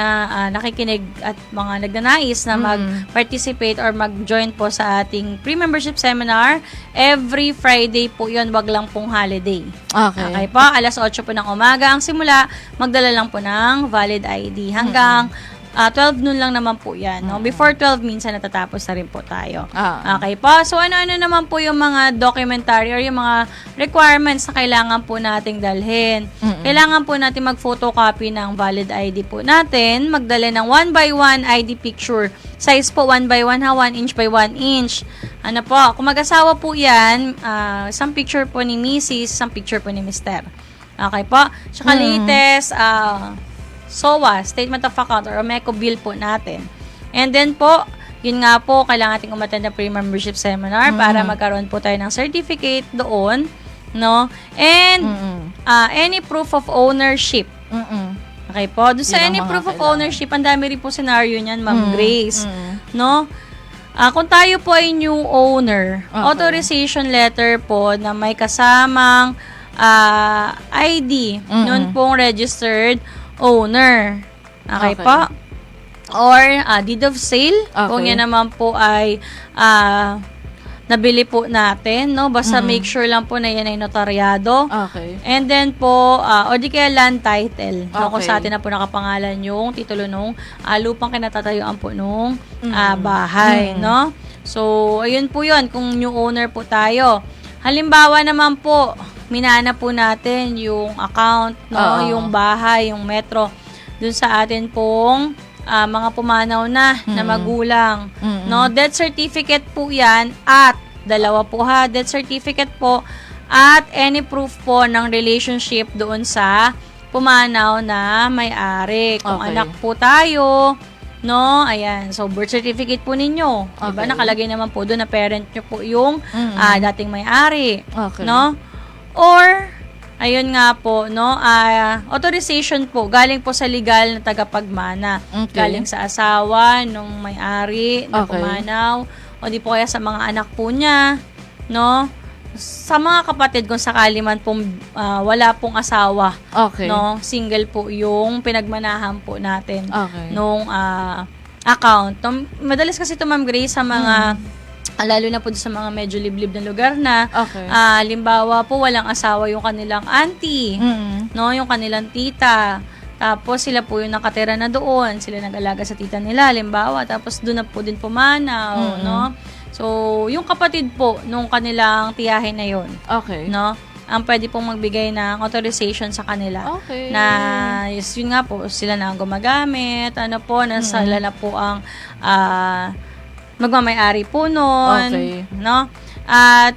nakikinig at mga nagnanais na mag-participate or mag-join po sa ating pre-membership seminar, every Friday po yun, wag lang pong holiday. Okay po, alas 8 po ng umaga. Ang simula, magdala lang po ng valid ID hanggang 12 noon lang naman po yan. No? Before 12, minsan natatapos na rin po tayo. Okay po. So, ano-ano naman po yung mga documentary or yung mga requirements na kailangan po nating dalhin. Kailangan po natin mag-photocopy ng valid ID po natin. Magdala ng 1x1 ID picture. Size po 1x1 ha, 1 inch by 1 inch. Ano po, kung mag-asawa po yan, isang picture po ni Mrs., isang picture po ni Mr. Okay po. Tsaka latest, SOA, Statement of Account or Omeco bill po natin. And then po, yun nga po, kailangan natin umattend ng pre-membership seminar para magkaroon po tayo ng certificate doon, no? And any proof of ownership. Okay po. Doon sa Yun ang any mga proof of kailangan. ownership, ang dami rin po scenario niyan, Ma'am Grace. No? Kung tayo po ay new owner, authorization letter po na may kasamang ID, nun pong registered owner. Okay Okay. po? Or deed of sale, kung Okay. yan naman po ay nabili po natin, no? Basta make sure lang po na yan ay notaryado. Okay. And then po, o di kaya land title. No, kung Okay. sa atin na po nakapangalan yung titulo nung lupang kinatatayuan po nung bahay, no? So, ayun po yun, kung new owner po tayo. Halimbawa naman po, minana po natin yung account, no? Yung bahay, yung metro, dun sa atin pong mga pumanaw na magulang. No, death certificate po 'yan at dalawa po ha, death certificate po at any proof po ng relationship doon sa pumanaw na may-ari. Kung Okay. anak po tayo, no, ayan. So birth certificate po ninyo, 'di ba? Okay. Nakalagay naman po doon na parent nyo po yung dating may-ari, Okay. no? Or ayun nga po, no, authorization po, galing po sa legal na tagapagmana. Okay. Galing sa asawa nung may-ari na Okay. pumanaw, o di po kaya sa mga anak po niya, no? Sa mga kapatid, kung sakali man pong wala pong asawa, Okay. no? Single po yung pinagmanahan po natin Okay. nung account. Madalas kasi ito, Ma'am Grace, sa mga lalo na po sa mga medyo liblib na lugar na Okay. halimbawa po walang asawa yung kanilang auntie, no, yung kanilang tita. Tapos sila po yung nakatira na doon, sila nag-alaga sa tita nila, halimbawa, tapos doon na po din pumanaw, no? So, yung kapatid po nung kanilang tiyahin na yun, Okay. no? Ang pwede pong magbigay ng authorization sa kanila. Okay. Na yun nga po, sila na ang gumagamit, ano po, sila na po ang magmamay-ari po nun, Okay. no? At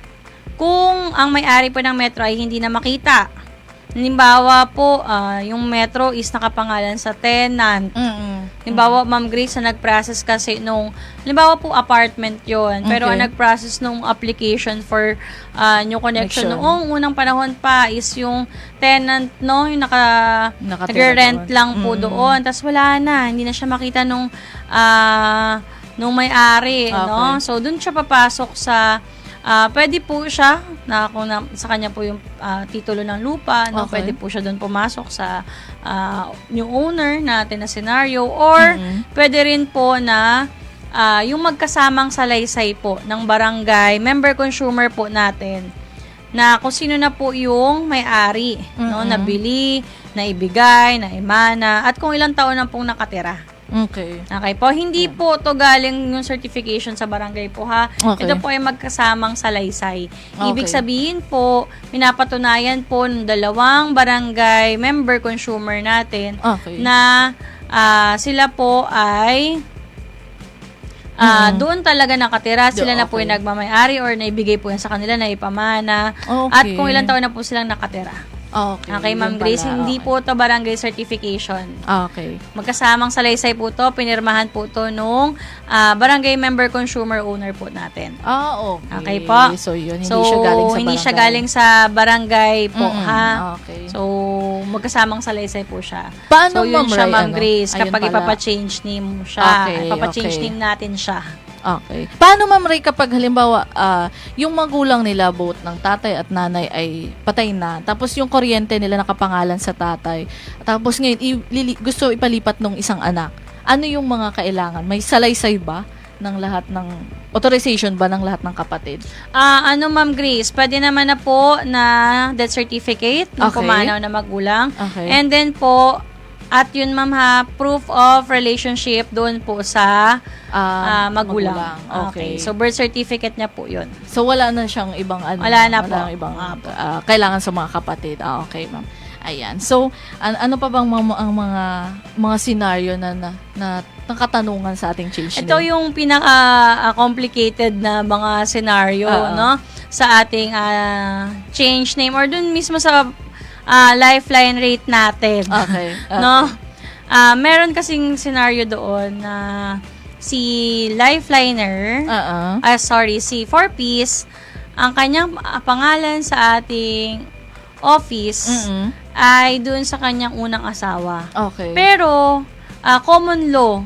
kung ang may-ari po ng Metro ay hindi na makita, halimbawa po, yung Metro is nakapangalan sa tenant. Halimbawa, Ma'am Grace, na nag-process kasi nung, halimbawa po, apartment yon, pero Okay. ang nag-process nung application for new connection Connection. noong unang panahon pa is yung tenant, no, yung Nakatira nag-rent doon. lang po doon. Tapos wala na, hindi na siya makita nung may-ari, no? So, dun siya papasok sa pwede po siya na kung sa kanya po yung titulo ng lupa, no, Okay. pwede po siya doon pumasok sa new owner natin na scenario, or pwede rin po na yung magkasamang salaysay po ng barangay member consumer po natin na kung sino na po yung may-ari, no, nabili, naibigay, naimana, at kung ilang taon na pong nakatira. Okay. Okay po, hindi po to galing yung certification sa barangay po, ha. Okay. Ito po ay magkasamang salaysay. Ibig Okay. sabihin po, pinapatunayan po ng dalawang barangay member consumer natin Okay. na sila po ay doon talaga nakatira, sila na po Okay. yung nagmamay-ari or naibigay po yan sa kanila na ipamana. Okay. At kung ilang taon na po silang nakatira. Okay. Okay, Ma'am Yun Grace, pala. hindi Okay. po to barangay certification. Okay. Magkasamang salaysay po to, pinirmahan po to nung barangay member consumer owner po natin. Okay. Okay po. So, yun. Hindi So, siya galing sa hindi siya barangay. galing sa barangay po, ha? Okay. So, magkasamang salaysay po siya. Paano, so, yun Ma'am siya, Ray, Ma'am ano? Grace, Ayun kapag pala. ipapa-change name siya. Okay, Ipapa-change okay. name natin siya. Okay. Paano, Ma'am Ray, kapag halimbawa, yung magulang nila, both ng tatay at nanay ay patay na, tapos yung kuryente nila nakapangalan sa tatay, tapos ngayon, gusto ipalipat ng isang anak, ano yung mga kailangan? May salaysay ba ng lahat ng, authorization ba ng lahat ng kapatid? Ma'am Grace, pwede naman na po na death certificate ng Okay. pumanaw na magulang. Okay. And then po, at yun ma'am ha, proof of relationship doon po sa magulang. Okay. So, birth certificate niya po yun. So, wala na siyang ibang ano? Wala na po. Wala ibang kailangan sa mga kapatid. Okay, ma'am. Ayan. So, ano pa bang ang mga scenario na katanungan sa ating change Ito name? yung pinaka-complicated na mga scenario, no? Sa ating change name or dun mismo sa lifeline rate natin. Okay. No? Meron kasing scenario doon na si Lifeliner, si 4Ps, ang kanyang pangalan sa ating office ay doon sa kanyang unang asawa. Okay. Pero, common law,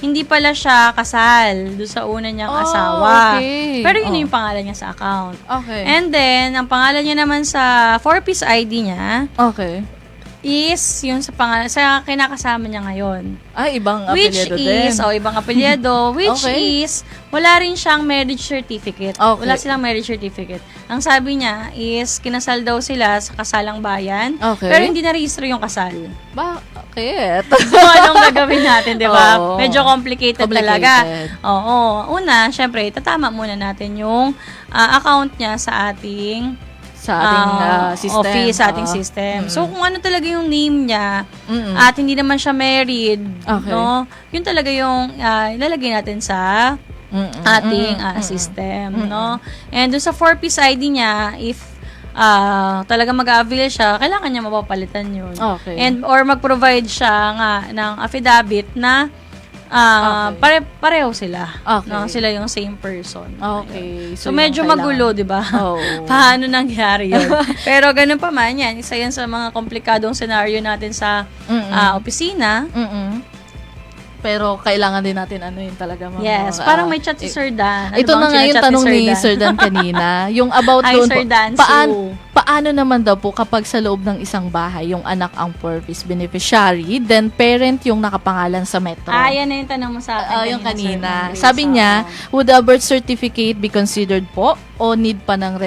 hindi pala siya kasal doon sa una niyang asawa. Okay. Pero yun yung pangalan niya sa account. Okay. And then, ang pangalan niya naman sa 4Piece ID niya Okay. is yung sa kinakasama niya ngayon. Ibang Which apelyido is, din. ibang apelyido, which Okay. is, wala rin siyang marriage certificate. Okay. Wala silang marriage certificate. Ang sabi niya is, kinasal daw sila sa kasalang bayan, Okay. pero hindi na-register yung kasal. Bakit? So, anong gagawin natin, di ba? Oo. Medyo complicated talaga. Complicated. Oo. Una, syempre, tatama muna natin yung account niya sa ating Sa ating system. office, sa ating system. So, kung ano talaga yung name niya, at hindi naman siya married, Okay. no? Yun talaga yung ilalagay natin sa ating system, no? And doon sa 4Piece ID niya, if talaga mag-avail siya, kailangan niya mapapalitan yun. Okay. And or mag-provide siya nga ng affidavit na pareho sila. Okay. No? Sila yung same person. Okay. So, medyo magulo, di ba? Oo. Paano nangyari yun? Pero ganun pa man yan. Isa yan sa mga komplikadong scenario natin sa opisina. Pero kailangan din natin ano yun talaga. Yes, parang may chat si Sir Dan. Ano Ito bang na nga yung chinachat tanong ni Dan? Sir Dan kanina. Yung about Hi, doon Sir po, Dan. paano naman daw po kapag sa loob ng isang bahay, yung anak ang purpose beneficiary, then parent yung nakapangalan sa metro? Yan na yung tanong mo sa akin. Yung Sir kanina. Grace. Sabi niya, Oo. would a birth certificate be considered po o need pa ng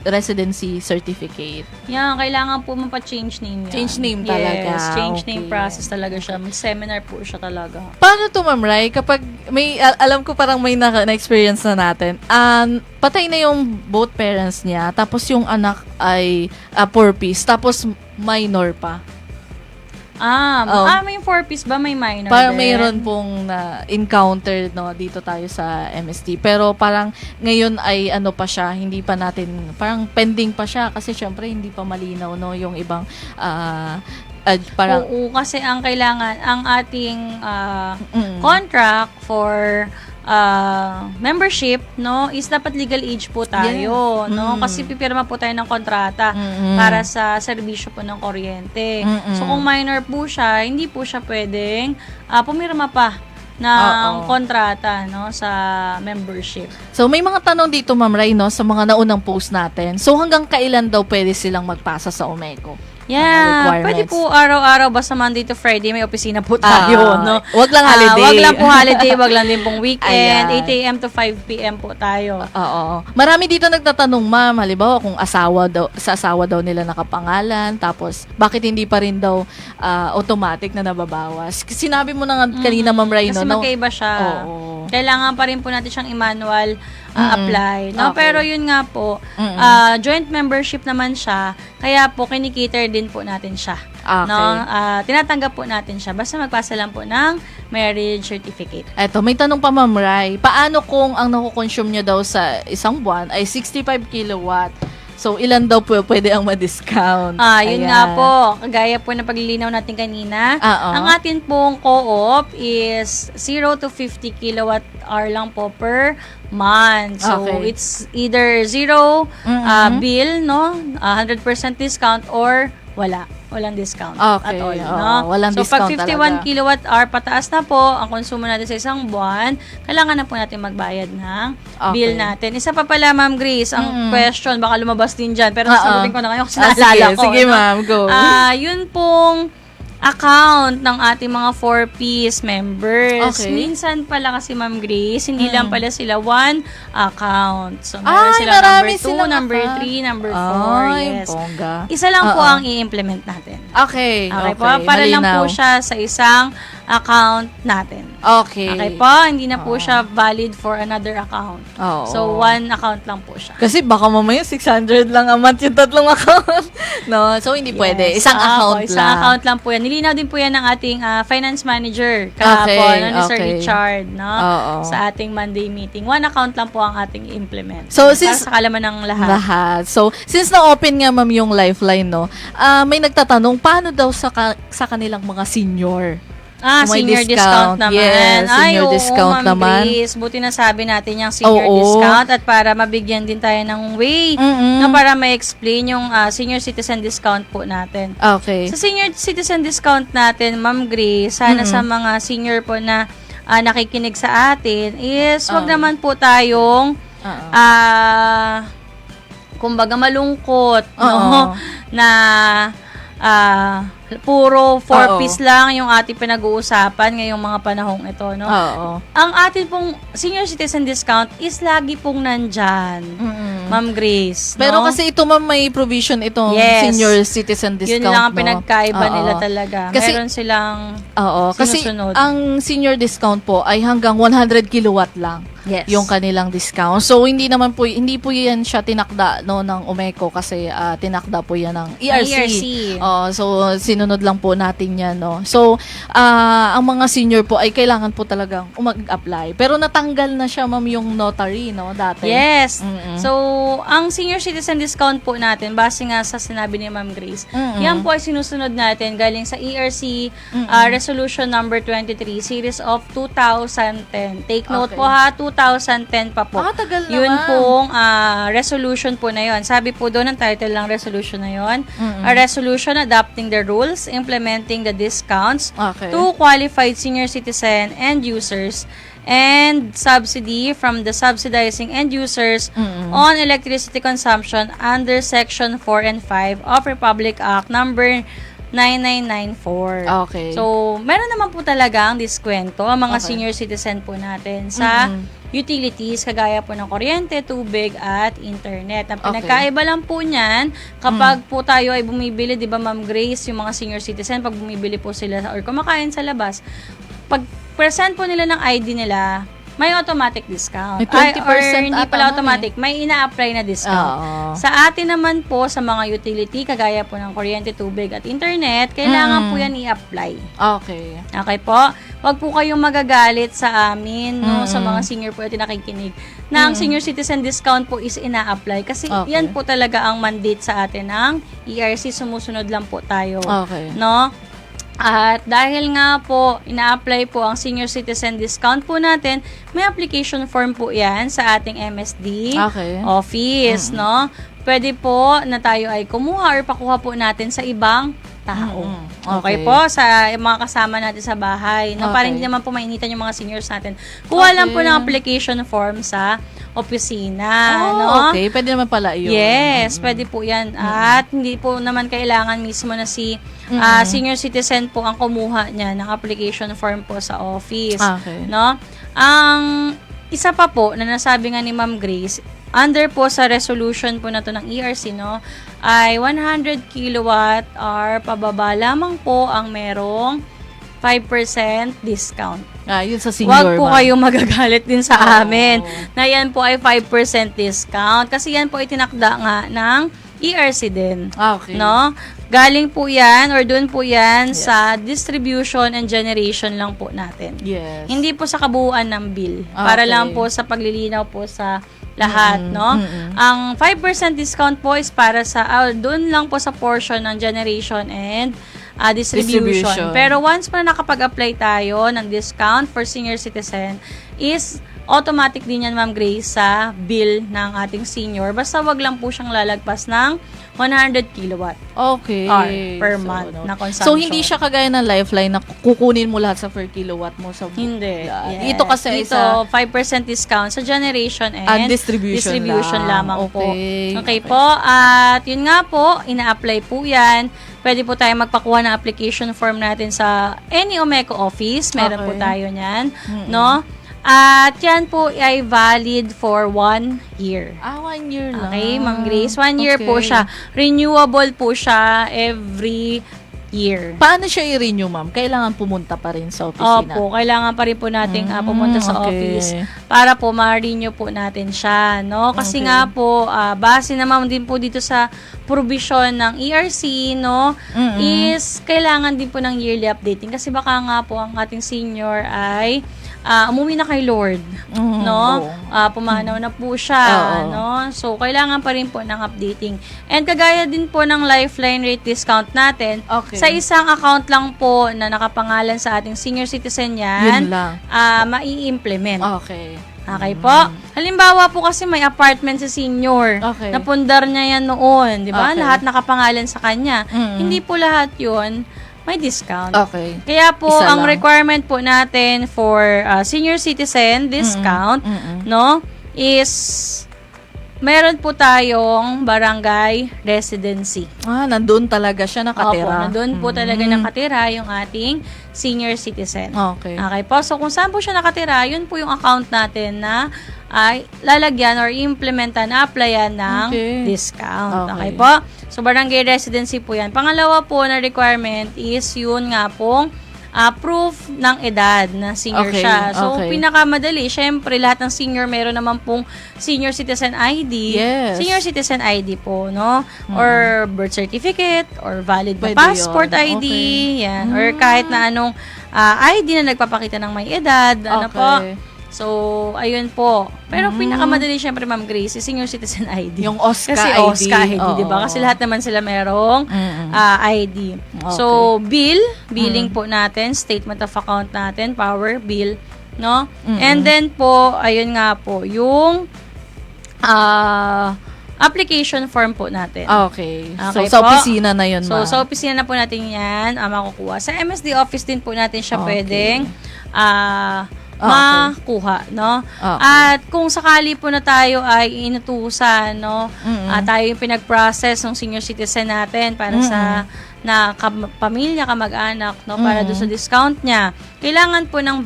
residency certificate? Yan, kailangan po mapa-change name yan. Change name talaga. Yes, change name Okay. process talaga siya. Mag-seminar po siya talaga. Paano to, Ma'am Rai? Kapag may, alam ko parang may na-experience na natin, patay na yung both parents niya, tapos yung anak ay purpose, tapos minor pa. May 4-piece ba? May minor Parang din? mayroon pong encounter no dito tayo sa MST, pero parang ngayon ay ano pa siya, hindi pa natin, parang pending pa siya kasi syempre hindi pa malinaw no yung ibang parang Oo, kasi ang kailangan, ang ating Mm. contract for membership, no, is dapat legal age po tayo, Yes. no? Mm. Kasi pipirma po tayo ng kontrata Mm-mm. para sa serbisyo po ng kuryente. Mm-mm. So, kung minor po siya, hindi po siya pwedeng pumirma pa ng Oo. kontrata, no, sa membership. So may mga tanong dito, Ma'am Rai, no, sa mga naunang post natin. So hanggang kailan daw pwede silang magpasa sa Umeco? Mga Yeah, pwede requirements. po araw-araw, basta Monday to Friday, may opisina po tayo, no? Wag lang holiday. Wag lang po holiday, wag lang din pong weekend. Ayan. 8 a.m. to 5 p.m. po tayo. Oo. Marami dito nagtatanong, Ma'am, halimbawa kung sa asawa daw nila nakapangalan, tapos bakit hindi pa rin daw automatic na nababawas? Sinabi mo na nga kanina, Ma'am Rai, Kasi no? magkaiba siya. Oo. Kailangan pa rin po natin siyang i-manual apply. No? Okay. Pero yun nga po, joint membership naman siya, kaya po kinikater din po natin siya. Okay. No? Tinatanggap po natin siya. Basta magpasa lang po ng marriage certificate. Eto, may tanong pa, Ma'am Rai. Paano kung ang nakukonsume niya daw sa isang buwan ay 65 kilowatt? So, ilan daw po pwede ang ma-discount? Yun Ayan. nga po. Kagaya po na paglilinaw natin kanina. Oo. Ang atin pong co-op is 0 to 50 kilowatt hour lang po per month. So, Okay. it's either zero Mhm. bill, no? 100% discount or wala. Walang discount Okay, at all. oo. No? Walang so, pag discount 51 talaga. kilowatt hour pataas na po ang konsumo natin sa isang buwan, kailangan na po natin magbayad ng bill Okay. natin. Isa pa pala, Ma'am Grace, ang question, baka lumabas din dyan, pero Oo. sasagutin ko na ngayon kasi Sige, naalala ko. sige, no? Ma'am, go. Yun pong account ng ating mga 4-piece members. Okay. Minsan pala kasi, Ma'am Grace, hindi lang pala sila one account. So, meron Ay, silang marami number 2, silang number account. 3, number 4. Ay, Yes. bongga. Isa lang po Oo. ang i-implement natin. Okay, Okay po? Para lang po malinaw. siya sa isang account natin. Okay. Okay po? Hindi na po siya valid for another account. Oo. So, one account lang po siya. Kasi baka mamaya 600 lang a month yung tatlong account. No? So, hindi pwede. Yes. Isang account Isang lang. account lang po yan. Nilinaw din po yan ng ating finance manager kahapon, Okay, ni Sir okay. Richard, no? Oo. Sa ating Monday meeting. One account lang po ang ating implement. So, Para since- sa kalaman ng lahat. So, since na-open nga, Ma'am, yung Lifeline, no, may nagtatanong, paano daw sa kanilang mga senior? May Senior discount naman. Yes, senior oo, discount Ma'am naman. Grace. Buti na sabi natin yung senior Oo. discount at para mabigyan din tayo ng way Mm-mm. na para ma-explain yung senior citizen discount po natin. Okay. Sa senior citizen discount natin, Ma'am Grace, sana sa mga senior po na nakikinig sa atin is wag naman po tayong kumbaga malungkot, no? Na puro 4-piece lang yung ating pinag-uusapan ngayong mga panahong ito, no? Oo. Ang atin pong senior citizen discount is lagi pong nandyan, Ma'am Grace. Pero no? kasi ito, Ma'am, may provision itong Yes. senior citizen discount. Yun lang ang no? pinagkaiba Oo. nila talaga. Kasi- Meron silang Kasi sinusunod. ang senior discount po ay hanggang 100 kilowatt lang. Yes. Yung kanilang discount. So hindi po yan siya tinakda no ng Umeco kasi tinakda po yan ng ERC. ERC. So sinunod lang po natin yan no. So ang mga senior po ay kailangan po talagang mag-apply. Pero natanggal na siya, Ma'am, yung notary no dati. Yes. Mm-mm. So, ang senior citizen discount po natin, base nga sa sinabi ni Ma'am Grace, yan po ay sinusunod natin galing sa ERC Resolution number 23, Series of 2010. Take note po ha, 2010 pa po. Tagal naman. Yun pong resolution po na yun. Sabi po doon ang title ng resolution na yun, a resolution adopting the rules, implementing the discounts to qualified senior citizen and users and subsidy from the subsidizing end users on electricity consumption under Section 4 and 5 of Republic Act number 9994. Okay. So, meron naman po talaga ang diskwento ang mga senior citizen po natin sa utilities, kagaya po ng kuryente, tubig, at internet. Ang pinagkaiba lang po niyan, kapag po tayo ay bumibili, di ba Ma'am Grace, yung mga senior citizen, pag bumibili po sila or kumakain sa labas, pag present po nila ng ID nila, may automatic discount. May 20% Or hindi ata pala nun automatic, may ina-apply na discount. Sa atin naman po, sa mga utility, kagaya po ng kuryente, tubig, at internet, kailangan po yan i-apply. Okay. Okay po? Huwag po kayong magagalit sa amin, no, sa mga senior po natin nakikinig, na ang senior citizen discount po is ina-apply. Kasi yan po talaga ang mandate sa atin ng ERC. Sumusunod lang po tayo. Okay. No? At dahil nga po, ina-apply po ang senior citizen discount po natin, may application form po yan sa ating MSD office, no? Pwede po na tayo ay kumuha or pakuha po natin sa ibang tao. Okay po, sa mga kasama natin sa bahay. No? Para hindi naman po mainitan yung mga seniors natin. Kuha lang po ng application form sa opisina. No? Okay, pwede naman pala yun. Yes, pwede po yan. At hindi po naman kailangan mismo na si senior citizen po ang kumuha niya ng application form po sa office. No? Ang isa pa po na nasabi nga ni Ma'am Grace, under po sa resolution po na to ng ERC, no, ay 100 kilowatt hour pababa lamang po ang merong 5% discount. Yun sa senior. Huwag po kayong magagalit din sa amin na yan po ay 5% discount kasi yan po ay tinakda nga ng ERC din. Okay. No? Galing po yan or doon po yan sa distribution and generation lang po natin. Yes. Hindi po sa kabuuan ng bill. Para lang po sa paglilinaw po sa lahat, no? Ang 5% discount po is para sa doon lang po sa portion ng generation and distribution. Pero once pa nakapag-apply tayo ng discount for senior citizen is automatic din yan, Ma'am Grace, sa bill ng ating senior. Basta wag lang po siyang lalagpas ng 100 kilowatt Okay. hour per month na consumption. So, hindi siya kagaya ng Lifeline na kukunin mo lahat sa per kilowatt mo sa Hindi. Yes. Dito kasi Dito, 5% discount sa generation and distribution lamang po. Okay. Okay po. At yun nga po, ina-apply po yan. Pwede po tayo magpakuha ng application form natin sa any Omeco office. Meron po tayo niyan. No? At yan po ay valid for 1 year. 1 year lang. Okay, Ma'am Grace. 1 year po siya. Renewable po siya every year. Paano siya i-renew, ma'am? Kailangan pumunta pa rin sa opisina? Opo, kailangan pa rin po natin pumunta sa office para po ma-renew po natin siya, no? Kasi nga po, base naman din po dito sa provision ng ERC, no? Is kailangan din po ng yearly updating kasi baka nga po ang ating senior ay umuwi na kay Lord, no? Pumanaw na po siya, no? So, kailangan pa rin po ng updating. And kagaya din po ng Lifeline rate discount natin, sa isang account lang po na nakapangalan sa ating senior citizen yan, mai-implement. Okay. Okay po. Halimbawa po kasi may apartment sa senior. Napundar niya yan noon, di ba? Lahat nakapangalan sa kanya. Hindi po lahat yun may discount. Okay. Kaya po, ang requirement po natin for senior citizen discount, no, is meron po tayong barangay residency. Nandun talaga siya nakatira. Opo, nandun po talaga nakatira yung ating senior citizen. Okay. Okay po. So, kung saan po siya nakatira, yun po yung account natin na ay lalagyan or implementan na applyan ng discount. Okay po. So, barangay residency po yan. Pangalawa po na requirement is yun nga pong proof ng edad na senior siya. So, pinakamadali, syempre, lahat ng senior meron naman pong senior citizen ID. Yes. Senior citizen ID po, no? Or birth certificate, or valid na passport ID, yan. Or kahit na anong ID na nagpapakita ng may edad, ano po. So, ayun po. Pero pinakamadali syempre, Ma'am Grace, is Senior Citizen ID. Yung OSCA Kasi ID. OSCA ID, di ba? Oo. Kasi lahat naman sila merong ID. Okay. So, billing po natin, statement of account natin, power bill, no? And then po, ayun nga po, yung application form po natin. Okay. Okay So, sa po. opisina na yun, So, ma'am. sa opisina na po natin yan makukuha. Sa MSD office din po natin siya Okay. pwedeng Okay. makuha, no? Okay. At kung sakali po na tayo ay inutusan, no? Tayo yung pinag-process ng senior citizen natin para sa pamilya, kamag-anak, no? Para doon sa discount niya. Kailangan po ng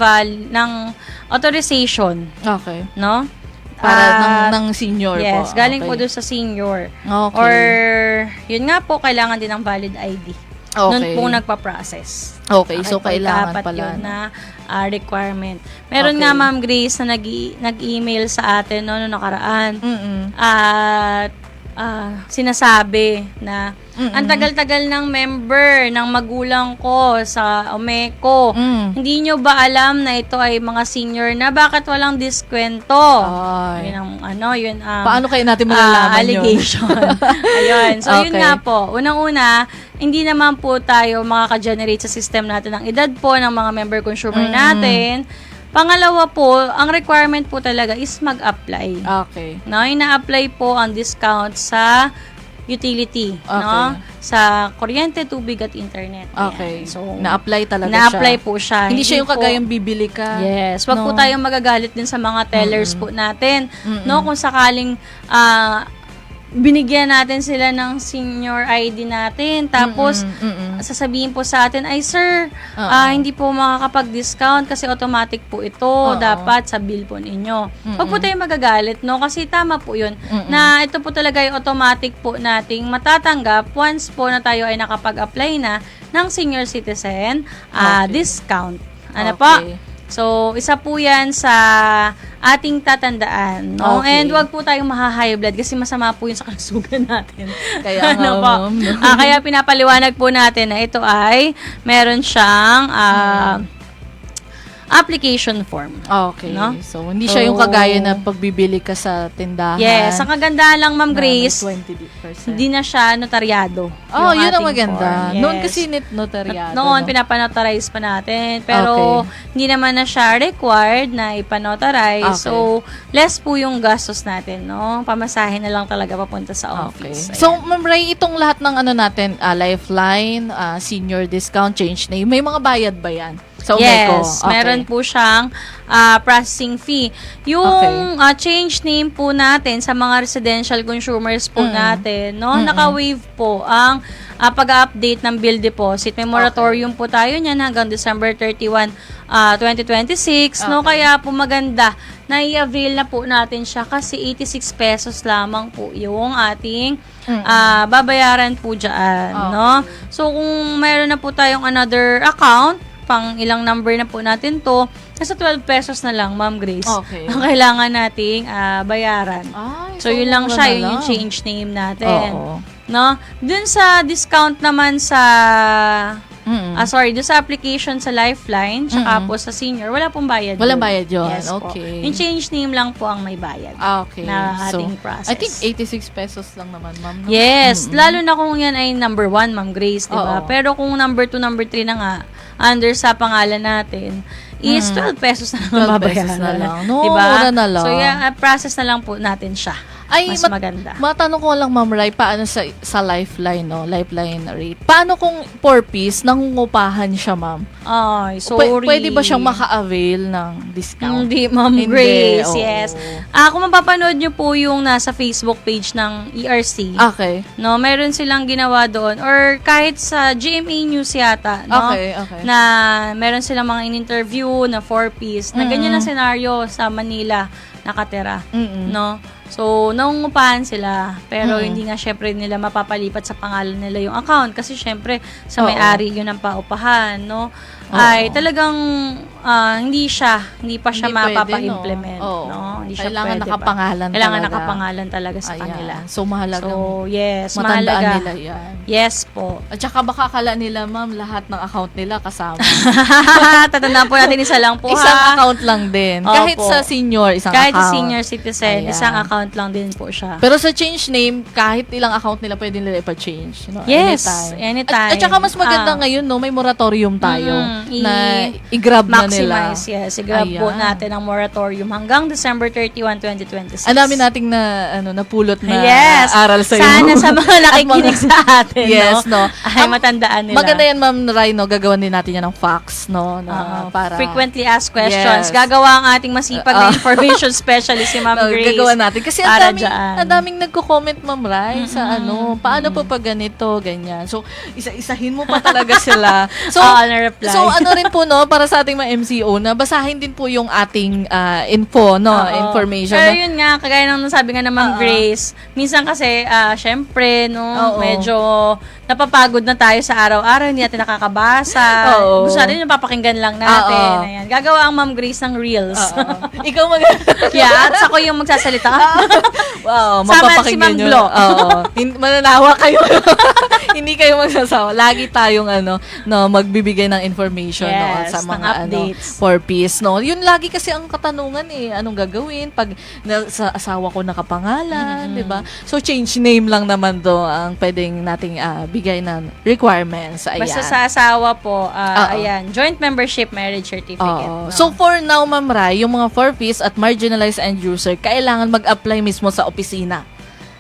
authorization, Okay. no? Para ng senior po. Yes, galing Okay. po doon sa senior. Okay. Or, yun nga po, kailangan din ng valid ID. Okay. Noon po nagpa-process. Okay, so po, kailangan dapat pala. yun na requirement. Meron Okay. nga, Ma'am Grace, na nag-email sa atin noong nakaraan. Mm-mm. At sinasabi na ang tagal-tagal ng member ng magulang ko sa Omeco. Hindi nyo ba alam na ito ay mga senior na? Bakit walang diskwento? Ay. Yun ang, yun ang Paano kayo natin malalaman allegation. Ayun. So, yun Okay. nga po. Unang-una, hindi naman po tayo makaka-generate sa system natin ng edad po ng mga member consumer natin. Pangalawa po, ang requirement po talaga is mag-apply. Okay. No, ina-apply po ang discount sa utility, no? Sa kuryente, tubig at internet. Okay. Yan. So, Na-apply talaga na-apply siya. po siya. Hindi siya yung po- kagayang bibili ka. Yes. Wag po No. tayong magagalit din sa mga tellers po natin. No, kung sakaling binigyan natin sila ng senior ID natin, tapos sasabihin po sa atin, ay sir, hindi po makakapag-discount kasi automatic po ito, dapat sa bill po ninyo. Wag po tayong magagalit, no? Kasi tama po yun, na ito po talaga yung automatic po nating matatanggap once po na tayo ay nakapag-apply na ng senior citizen discount. Ano po? Okay. So, isa po yan sa ating tatandaan. No? Okay. And wag po tayong maha-high blood kasi masama po yun sa kalusugan natin. Kaya nga, Ano po? ma'am, no? Kaya pinapaliwanag po natin na ito ay meron siyang application form. Okay. No? So, hindi siya yung kagaya na pagbibili ka sa tindahan. Yes, ang kagandahan lang, Ma'am na may Grace, 20%. hindi na siya notaryado. Oh, yun ang ating maganda. form. Noon Yes. kasi notaryado. Noon, no? pinapanotarize pa natin. Pero, hindi naman na siya required na ipanotarize. Okay. So, less po yung gastos natin, no? Pamasahin na lang talaga papunta sa Okay. office. So, Ma'am Ray, itong lahat ng ano natin, Lifeline, senior discount, change name, may mga bayad ba yan? So, yes, Okay. meron po siyang processing fee. Yung change name po natin sa mga residential consumers po natin, no? Naka-waive po ang pag-update ng bill deposit. May moratorium po tayo niyan hanggang December 31, 2026, no? Kaya po maganda na i-avail na po natin siya kasi 86 pesos lamang po yung ating babayaran po dyan, no? So, kung mayroon na po tayong another account, pang ilang number na po natin to, nasa 12 pesos na lang, Ma'am Grace. Okay. Ang kailangan nating bayaran. Ay, So, yun lang mura siya, na yun yung lang. change name natin. Oo. No? Dun sa discount naman sa dun sa application sa Lifeline, tsaka po sa senior, wala pong bayad. Walang dun. bayad yun. Yes po. Okay. Yung change name lang po ang may bayad. Okay. Na So, ating process. I think 86 pesos lang naman, ma'am. No? Yes, lalo na kung yan ay number 1, Ma'am Grace, di ba? Oo. Pero kung number 2, number 3 na nga, under sa pangalan natin, is 12 pesos na lang 12 babayaran. pesos na lang. No, diba? mura na lang. So, process na lang po natin siya. Ay, Mas maganda. Matanong ko lang, Ma'am Ray, paano sa Lifeline, no? Lifeline rate. Paano kung 4-piece, nangungupahan siya, ma'am? Ay, sorry. Pwede ba siyang maka-avail ng discount? Hindi, Ma'am Hindi, Grace. oo. Yes. Kung mapapanood nyo po yung nasa Facebook page ng ERC, Okay. no, meron silang ginawa doon or kahit sa GMA News yata, no? Okay. Na meron silang mga in-interview na 4-piece na ganyan ang senaryo sa Manila nakatira, no? So, nangungupahan sila, pero hindi nga syempre nila mapapalipat sa pangalan nila yung account kasi syempre sa may-ari yun ang paupahan, no? ay talagang hindi pa siya Hindi pwede, mapapa-implement. no? Oo. No? Hindi siya Kailangan pwede nakapangalan pa. Kailangan talaga. nakapangalan talaga sa Ayan. kanila. So, mahalaga. So, yes, matandaan mahalaga. nila yan. Yes po. At saka baka akala nila, ma'am, lahat ng account nila kasama. Tatandaan po natin isa lang po, Isang ha? account lang din. Opo. Kahit sa senior, isang Kahit account. sa senior citizen, Ayan. isang account lang din po siya. Pero sa change name, kahit ilang account nila, pwede nila ipa-change. You know, Yes, At anytime. saka mas maganda ngayon, no, may moratorium tayo na i-grab na nila. Maximize, yes. I-grab po Ayan. natin ang moratorium hanggang December 31, 2026. Ang dami nating napulot na Yes. aral sa'yo. Sana sa mga nakikinig sa atin, Yes, no. Ay, matandaan nila. Maganda yan, Ma'am Rai, no? Gagawan din natin yan ng fax, no? Para frequently asked questions. Yes. Gagawa ang ating masipag na information specialist si Ma'am no, Grace. gagawa natin. Kasi para ang daming nagko-comment, Ma'am Rai, sa paano po pag ganito, ganyan. So, isa-isahin mo pa talaga sila. So, na-reply. so ano rin po, no, para sa ating mga MCO, na basahin din po yung ating info, no, information. Pero no? yun nga, kagaya ng nasabi nga ng Ma'am Grace, minsan kasi, syempre, no, medyo napapagod na tayo sa araw-araw, hindi natin nakakabasa. Oo. Gusto natin yung papakinggan lang natin. Ayan. Gagawa ang Ma'am Grace ng reels. Ikaw Yeah, at ako yung magsasalita. Wow, Sama si Ma'am mapapakinggan nyo. Glo. Oo. Mananawa kayo. Hindi kayo magsasawa. Lagi tayong magbibigay ng information Yes, sa ng mga updates. for peace, no. Yun lagi kasi ang katanungan anong gagawin pag sa asawa ko nakapangalan, 'di ba? So change name lang naman do ang pwedeng nating bigay na requirements. Ayan. Basta sa asawa po, ayan, joint membership marriage certificate. Oo. No? So for now, Ma'am Rai, yung mga for-fees at marginalized end user, kailangan mag-apply mismo sa opisina.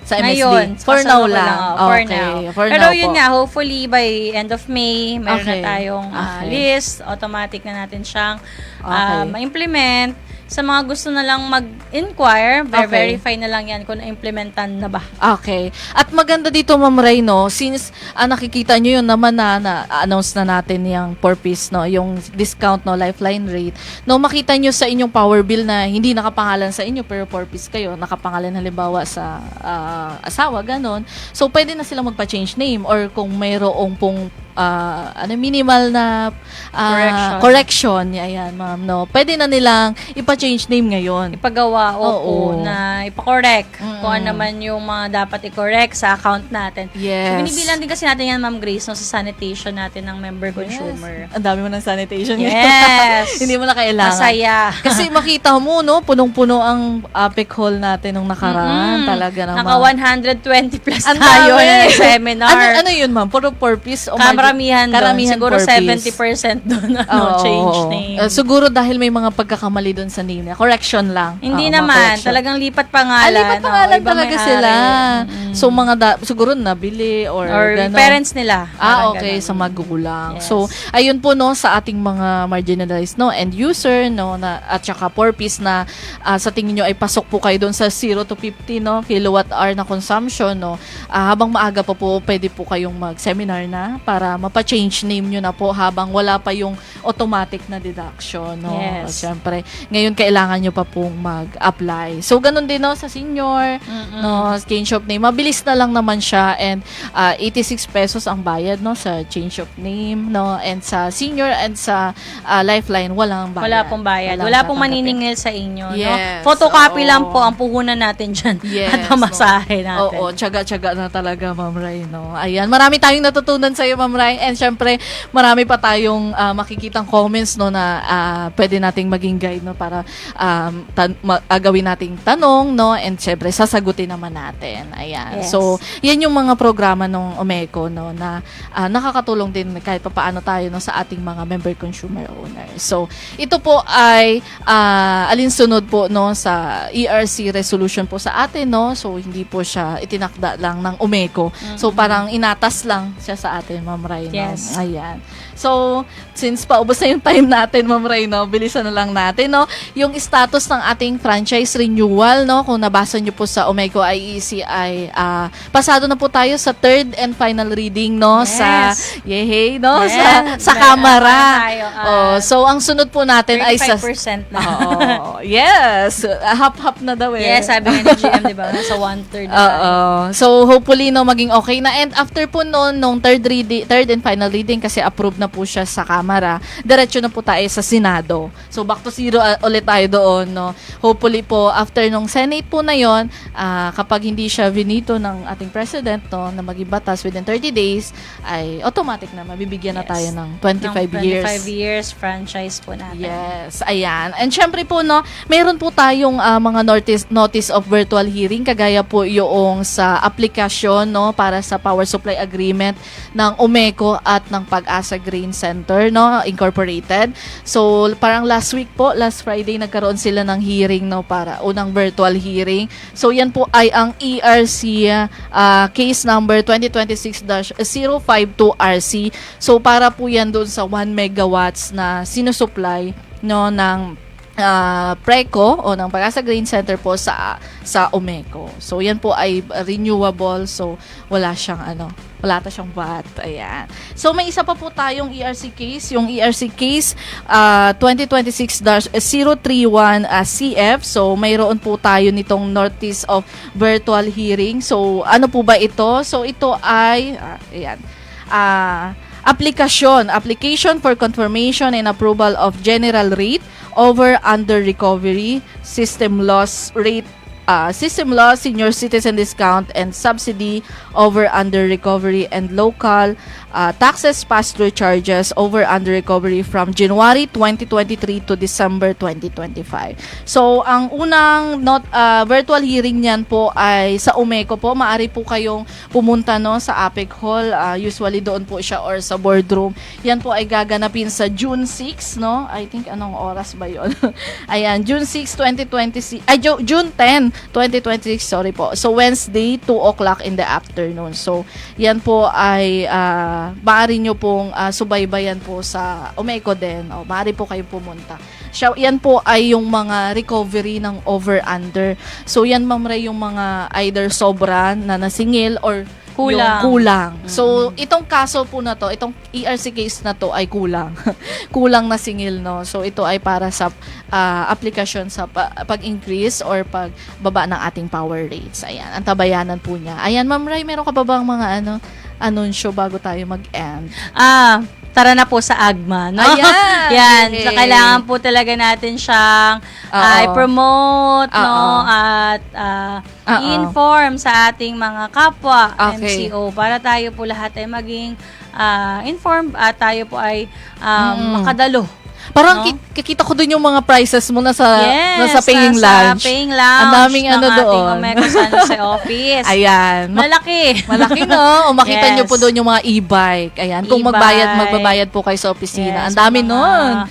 Sa MSD. Ngayon, For now kasama ko lang. For Okay. now. For Pero now yun po. nga, hopefully by end of May, meron Okay. na tayong Okay. list. Automatic na natin siyang Okay. ma-implement. Sa mga gusto na lang mag-inquire, Okay. verify na lang yan kung na-implementan na ba. Okay. At maganda dito, Ma'am Ray, no, since nakikita nyo yun naman na-announce na natin yung for-piece, no, yung discount, no, lifeline rate, no, makita nyo sa inyong power bill na hindi nakapangalan sa inyo, pero for-piece kayo, nakapangalan halimbawa sa asawa, ganon. So, pwede na silang magpa-change name or kung mayroong pong minimal na correction. Ayan, ma'am, no. Pwede na nilang ipa-change name ngayon. Ipagawa, Oo. na ipa-correct kung ano naman yung mga dapat i-correct sa account natin. Yes. So, binibilang din kasi natin yan, Ma'am Grace, no, sa sanitation natin ng member consumer. Ang dami mo ng sanitation Yes. Hindi mo na kailangan. Masaya. Kasi makita mo, no, punong-puno ang APEC hall natin nung nakaraan. Talaga naman. Naka 120 plus Ang tayo dami. na seminar. Ano yun, ma'am? Puro purpose? O Karamihan doon. Siguro purpose? 70% doon. Oo. Change name. Siguro dahil may mga pagkakamali doon sa name niya. Correction lang. Hindi Oo, mga naman. correction. Talagang lipat pangalan. Lipat pangalan Iba talaga may-ari. sila. So, siguro nabili or ganon. parents nila. Parang Okay, ganon. sa magulang. Yes. So, ayun po, no, sa ating mga marginalized, no, end user, no, at saka for-piece na sa tingin nyo ay pasok po kayo doon sa 0 to 50, no, kilowatt hour na consumption, no. Habang maaga pa po, pwede po kayong mag-seminar na para mapa-change name nyo na po habang wala pa yung automatic na deduction, no. Yes. Siyempre, ngayon kailangan nyo pa pong mag-apply. So, ganun din, no, sa senior, no, change of name. Mabilis na lang naman siya and 86 pesos ang bayad, no, sa change of name, no, and sa senior and sa lifeline, walang bayad. Wala pong bayad. Walang Wala pong tatanggapin. maniningil sa inyo. Yes, No? Photocopy oo. lang po ang puhunan natin dyan. Yes, at pamasahe natin. Oo, tiyaga-tiyaga na talaga, Ma'am Ray, no. Ayan, marami tayong natutunan sa iyo, Ma'am Ray, and syempre, marami pa tayong makikitang comments, no, na pwede nating maging guide, no, para gawin nating tanong, no, and syempre, sasagutin naman natin. Ayan. Yes. So, yan yung mga programa ng OMECO, no, na nakakatulong din kahit papaano tayo, no, sa ating mga member consumer owners. So, ito po ay alinsunod po, no, sa ERC resolution po sa atin, no. So, hindi po siya itinakda lang ng OMECO. So, parang inatas lang siya sa atin, Ma'am Ray, no? Yes. Ayan. So, since paubos na yung time natin, Ma'am Ray, no, bilisan na lang natin, no, yung status ng ating franchise renewal, no, kung nabasa nyo po sa OMECO IEC ay pasado na po tayo sa third and final reading, no, Yes. sa no, Yes. sa Kamara. Tayo, So, ang sunod po natin ay sa 35% na. Oo. Yes. Half-half na daw eh. Yes, sabi nga ni GM, di ba? Nasa 1/3 na tayo. Oo. So, hopefully, no, maging okay na. And after po noon, nung third and final reading, kasi approved na po siya sa Kamara, diretso na po tayo sa Senado. So back to zero ulit tayo doon, no. Hopefully po after nung Senate po na 'yon, kapag hindi siya vinito ng ating president, no, na maging batas within 30 days, ay automatic na mabibigyan na tayo ng 25 years. 25 years franchise po natin. Yes, ayan. And syempre po, no, mayroon po tayong mga notice of virtual hearing, kagaya po yung sa aplikasyon, no, para sa power supply agreement ng Umeco at ng Pag-asa Grain Center, no, Incorporated. So, parang last Friday, nagkaroon sila ng hearing, no, para unang virtual hearing. So, yan po ay ang ERC case number 2026-052RC. So, para po yan doon sa 1 megawatts na sinusupply, no, ng Preco o ng Pag-asa Grain Center po sa Umeco. So yan po ay renewable, so wala siyang wala siyang VAT. Ayan. So may isa pa po tayong ERC case, yung ERC case 2026-031 CF. So mayroon po tayo nitong notice of virtual hearing. So ano po ba ito? So ito ay application for confirmation and approval of general rate over under recovery system loss rate system loss, senior citizen discount and subsidy over under recovery and local taxes pass-through charges over under recovery from January 2023 to December 2025. So, ang unang virtual hearing niyan po ay sa Umeco po. Maari po kayong pumunta, no, sa APEC Hall. Usually doon po siya or sa boardroom. Yan po ay gaganapin sa June 6, no? I think anong oras ba 'yon? Ayan, June 6, 2026. June 10, 2026, sorry po. So, Wednesday, 2 o'clock in the afternoon. So, yan po ay maaari nyo pong subaybayan po sa Umeco din. O, maaari po kayong pumunta. Yan po ay yung mga recovery ng over-under. So, yan, Ma'am Ray, yung mga either sobra na nasingil or kulang. So, itong kaso po na to, itong ERC case na to ay kulang. Kulang na singil, no? So, ito ay para sa application sa pag-increase or pagbaba ng ating power rates. Ayan, ang tabayanan po niya. Ayan, Ma'am Ray, meron ka ba bang mga anunsyo bago tayo mag-end? Tara na po sa AGMA, no? Ayan! Yan. So, kailangan po talaga natin siyang i-promote, no? At i-inform sa ating mga kapwa MCO para tayo po lahat ay maging informed at tayo po ay makadalo. Parang kikita ko dun yung mga prices mo nasa paying nasa lunch. paying lunch. Ang daming ng ating doon. Umeco San Jose office. Ayan. Malaki. Malaki, no? O makita nyo po doon yung mga e-bike. Ayan. Kung magbabayad po kayo sa opisina. Ang dami nun.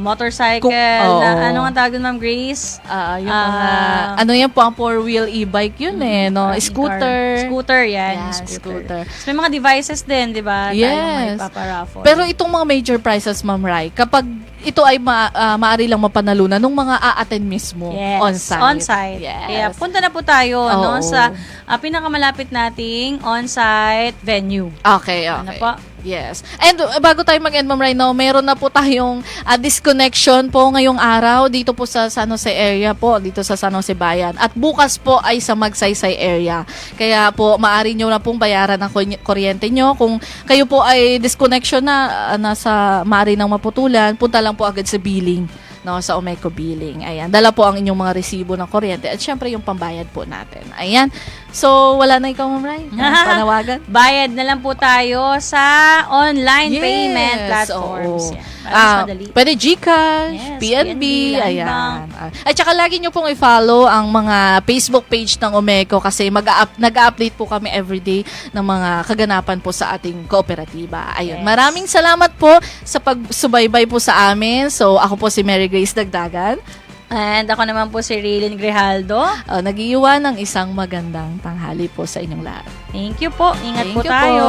Motorcycle. Ano ang tawag Ma'am Grace? Yung mga, yan po, ang four-wheel e-bike yun no? Scooter. Scooter, yan. Yeah, scooter. So, may mga devices din, di ba? Yes. Tayo may paparaffle. Pero itong mga major prizes, Ma'am Rai, kapag ito ay maaari lang mapanalunan ng mga a-attend mismo on-site. On-site. Yes. Kaya punta na po tayo no, sa pinakamalapit nating on-site venue. Okay. Ano po? Yes. And bago tayo mag-end, Ma'am Rai, no, meron na po tayong disconnection po ngayong araw dito po sa San Jose area po, dito sa San Jose Bayan. At bukas po ay sa Magsaysay area. Kaya po, maaari nyo na pong bayaran ng kuryente nyo. Kung kayo po ay disconnection na nasa maaari nang maputulan, punta lang po agad sa billing, no, sa Umeco Billing. Ayan. Dala po ang inyong mga resibo ng kuryente at syempre yung pambayad po natin. Ayan. So, wala na ikaw, Ma'am Rai? Panawagan? Bayad na lang po tayo sa online payment platforms. Oo. Yan. Para mas madali. Pwede GCash, PNB, ayan. At saka lagi nyo pong i-follow ang mga Facebook page ng Umeco kasi nag-update po kami everyday ng mga kaganapan po sa ating kooperatiba. Ayun. Yes. Maraming salamat po sa pagsubaybay po sa amin. So, ako po si Mary Grace Dagdagan. And ako naman po si Raylene Grijaldo. Nag-iwan ng isang magandang tanghali po sa inyong lahat. Thank you po. Ingat Thank po you tayo.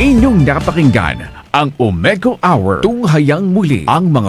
Inyong nakapakinggan ang Umeco Hour. Tunghayang muli ang mga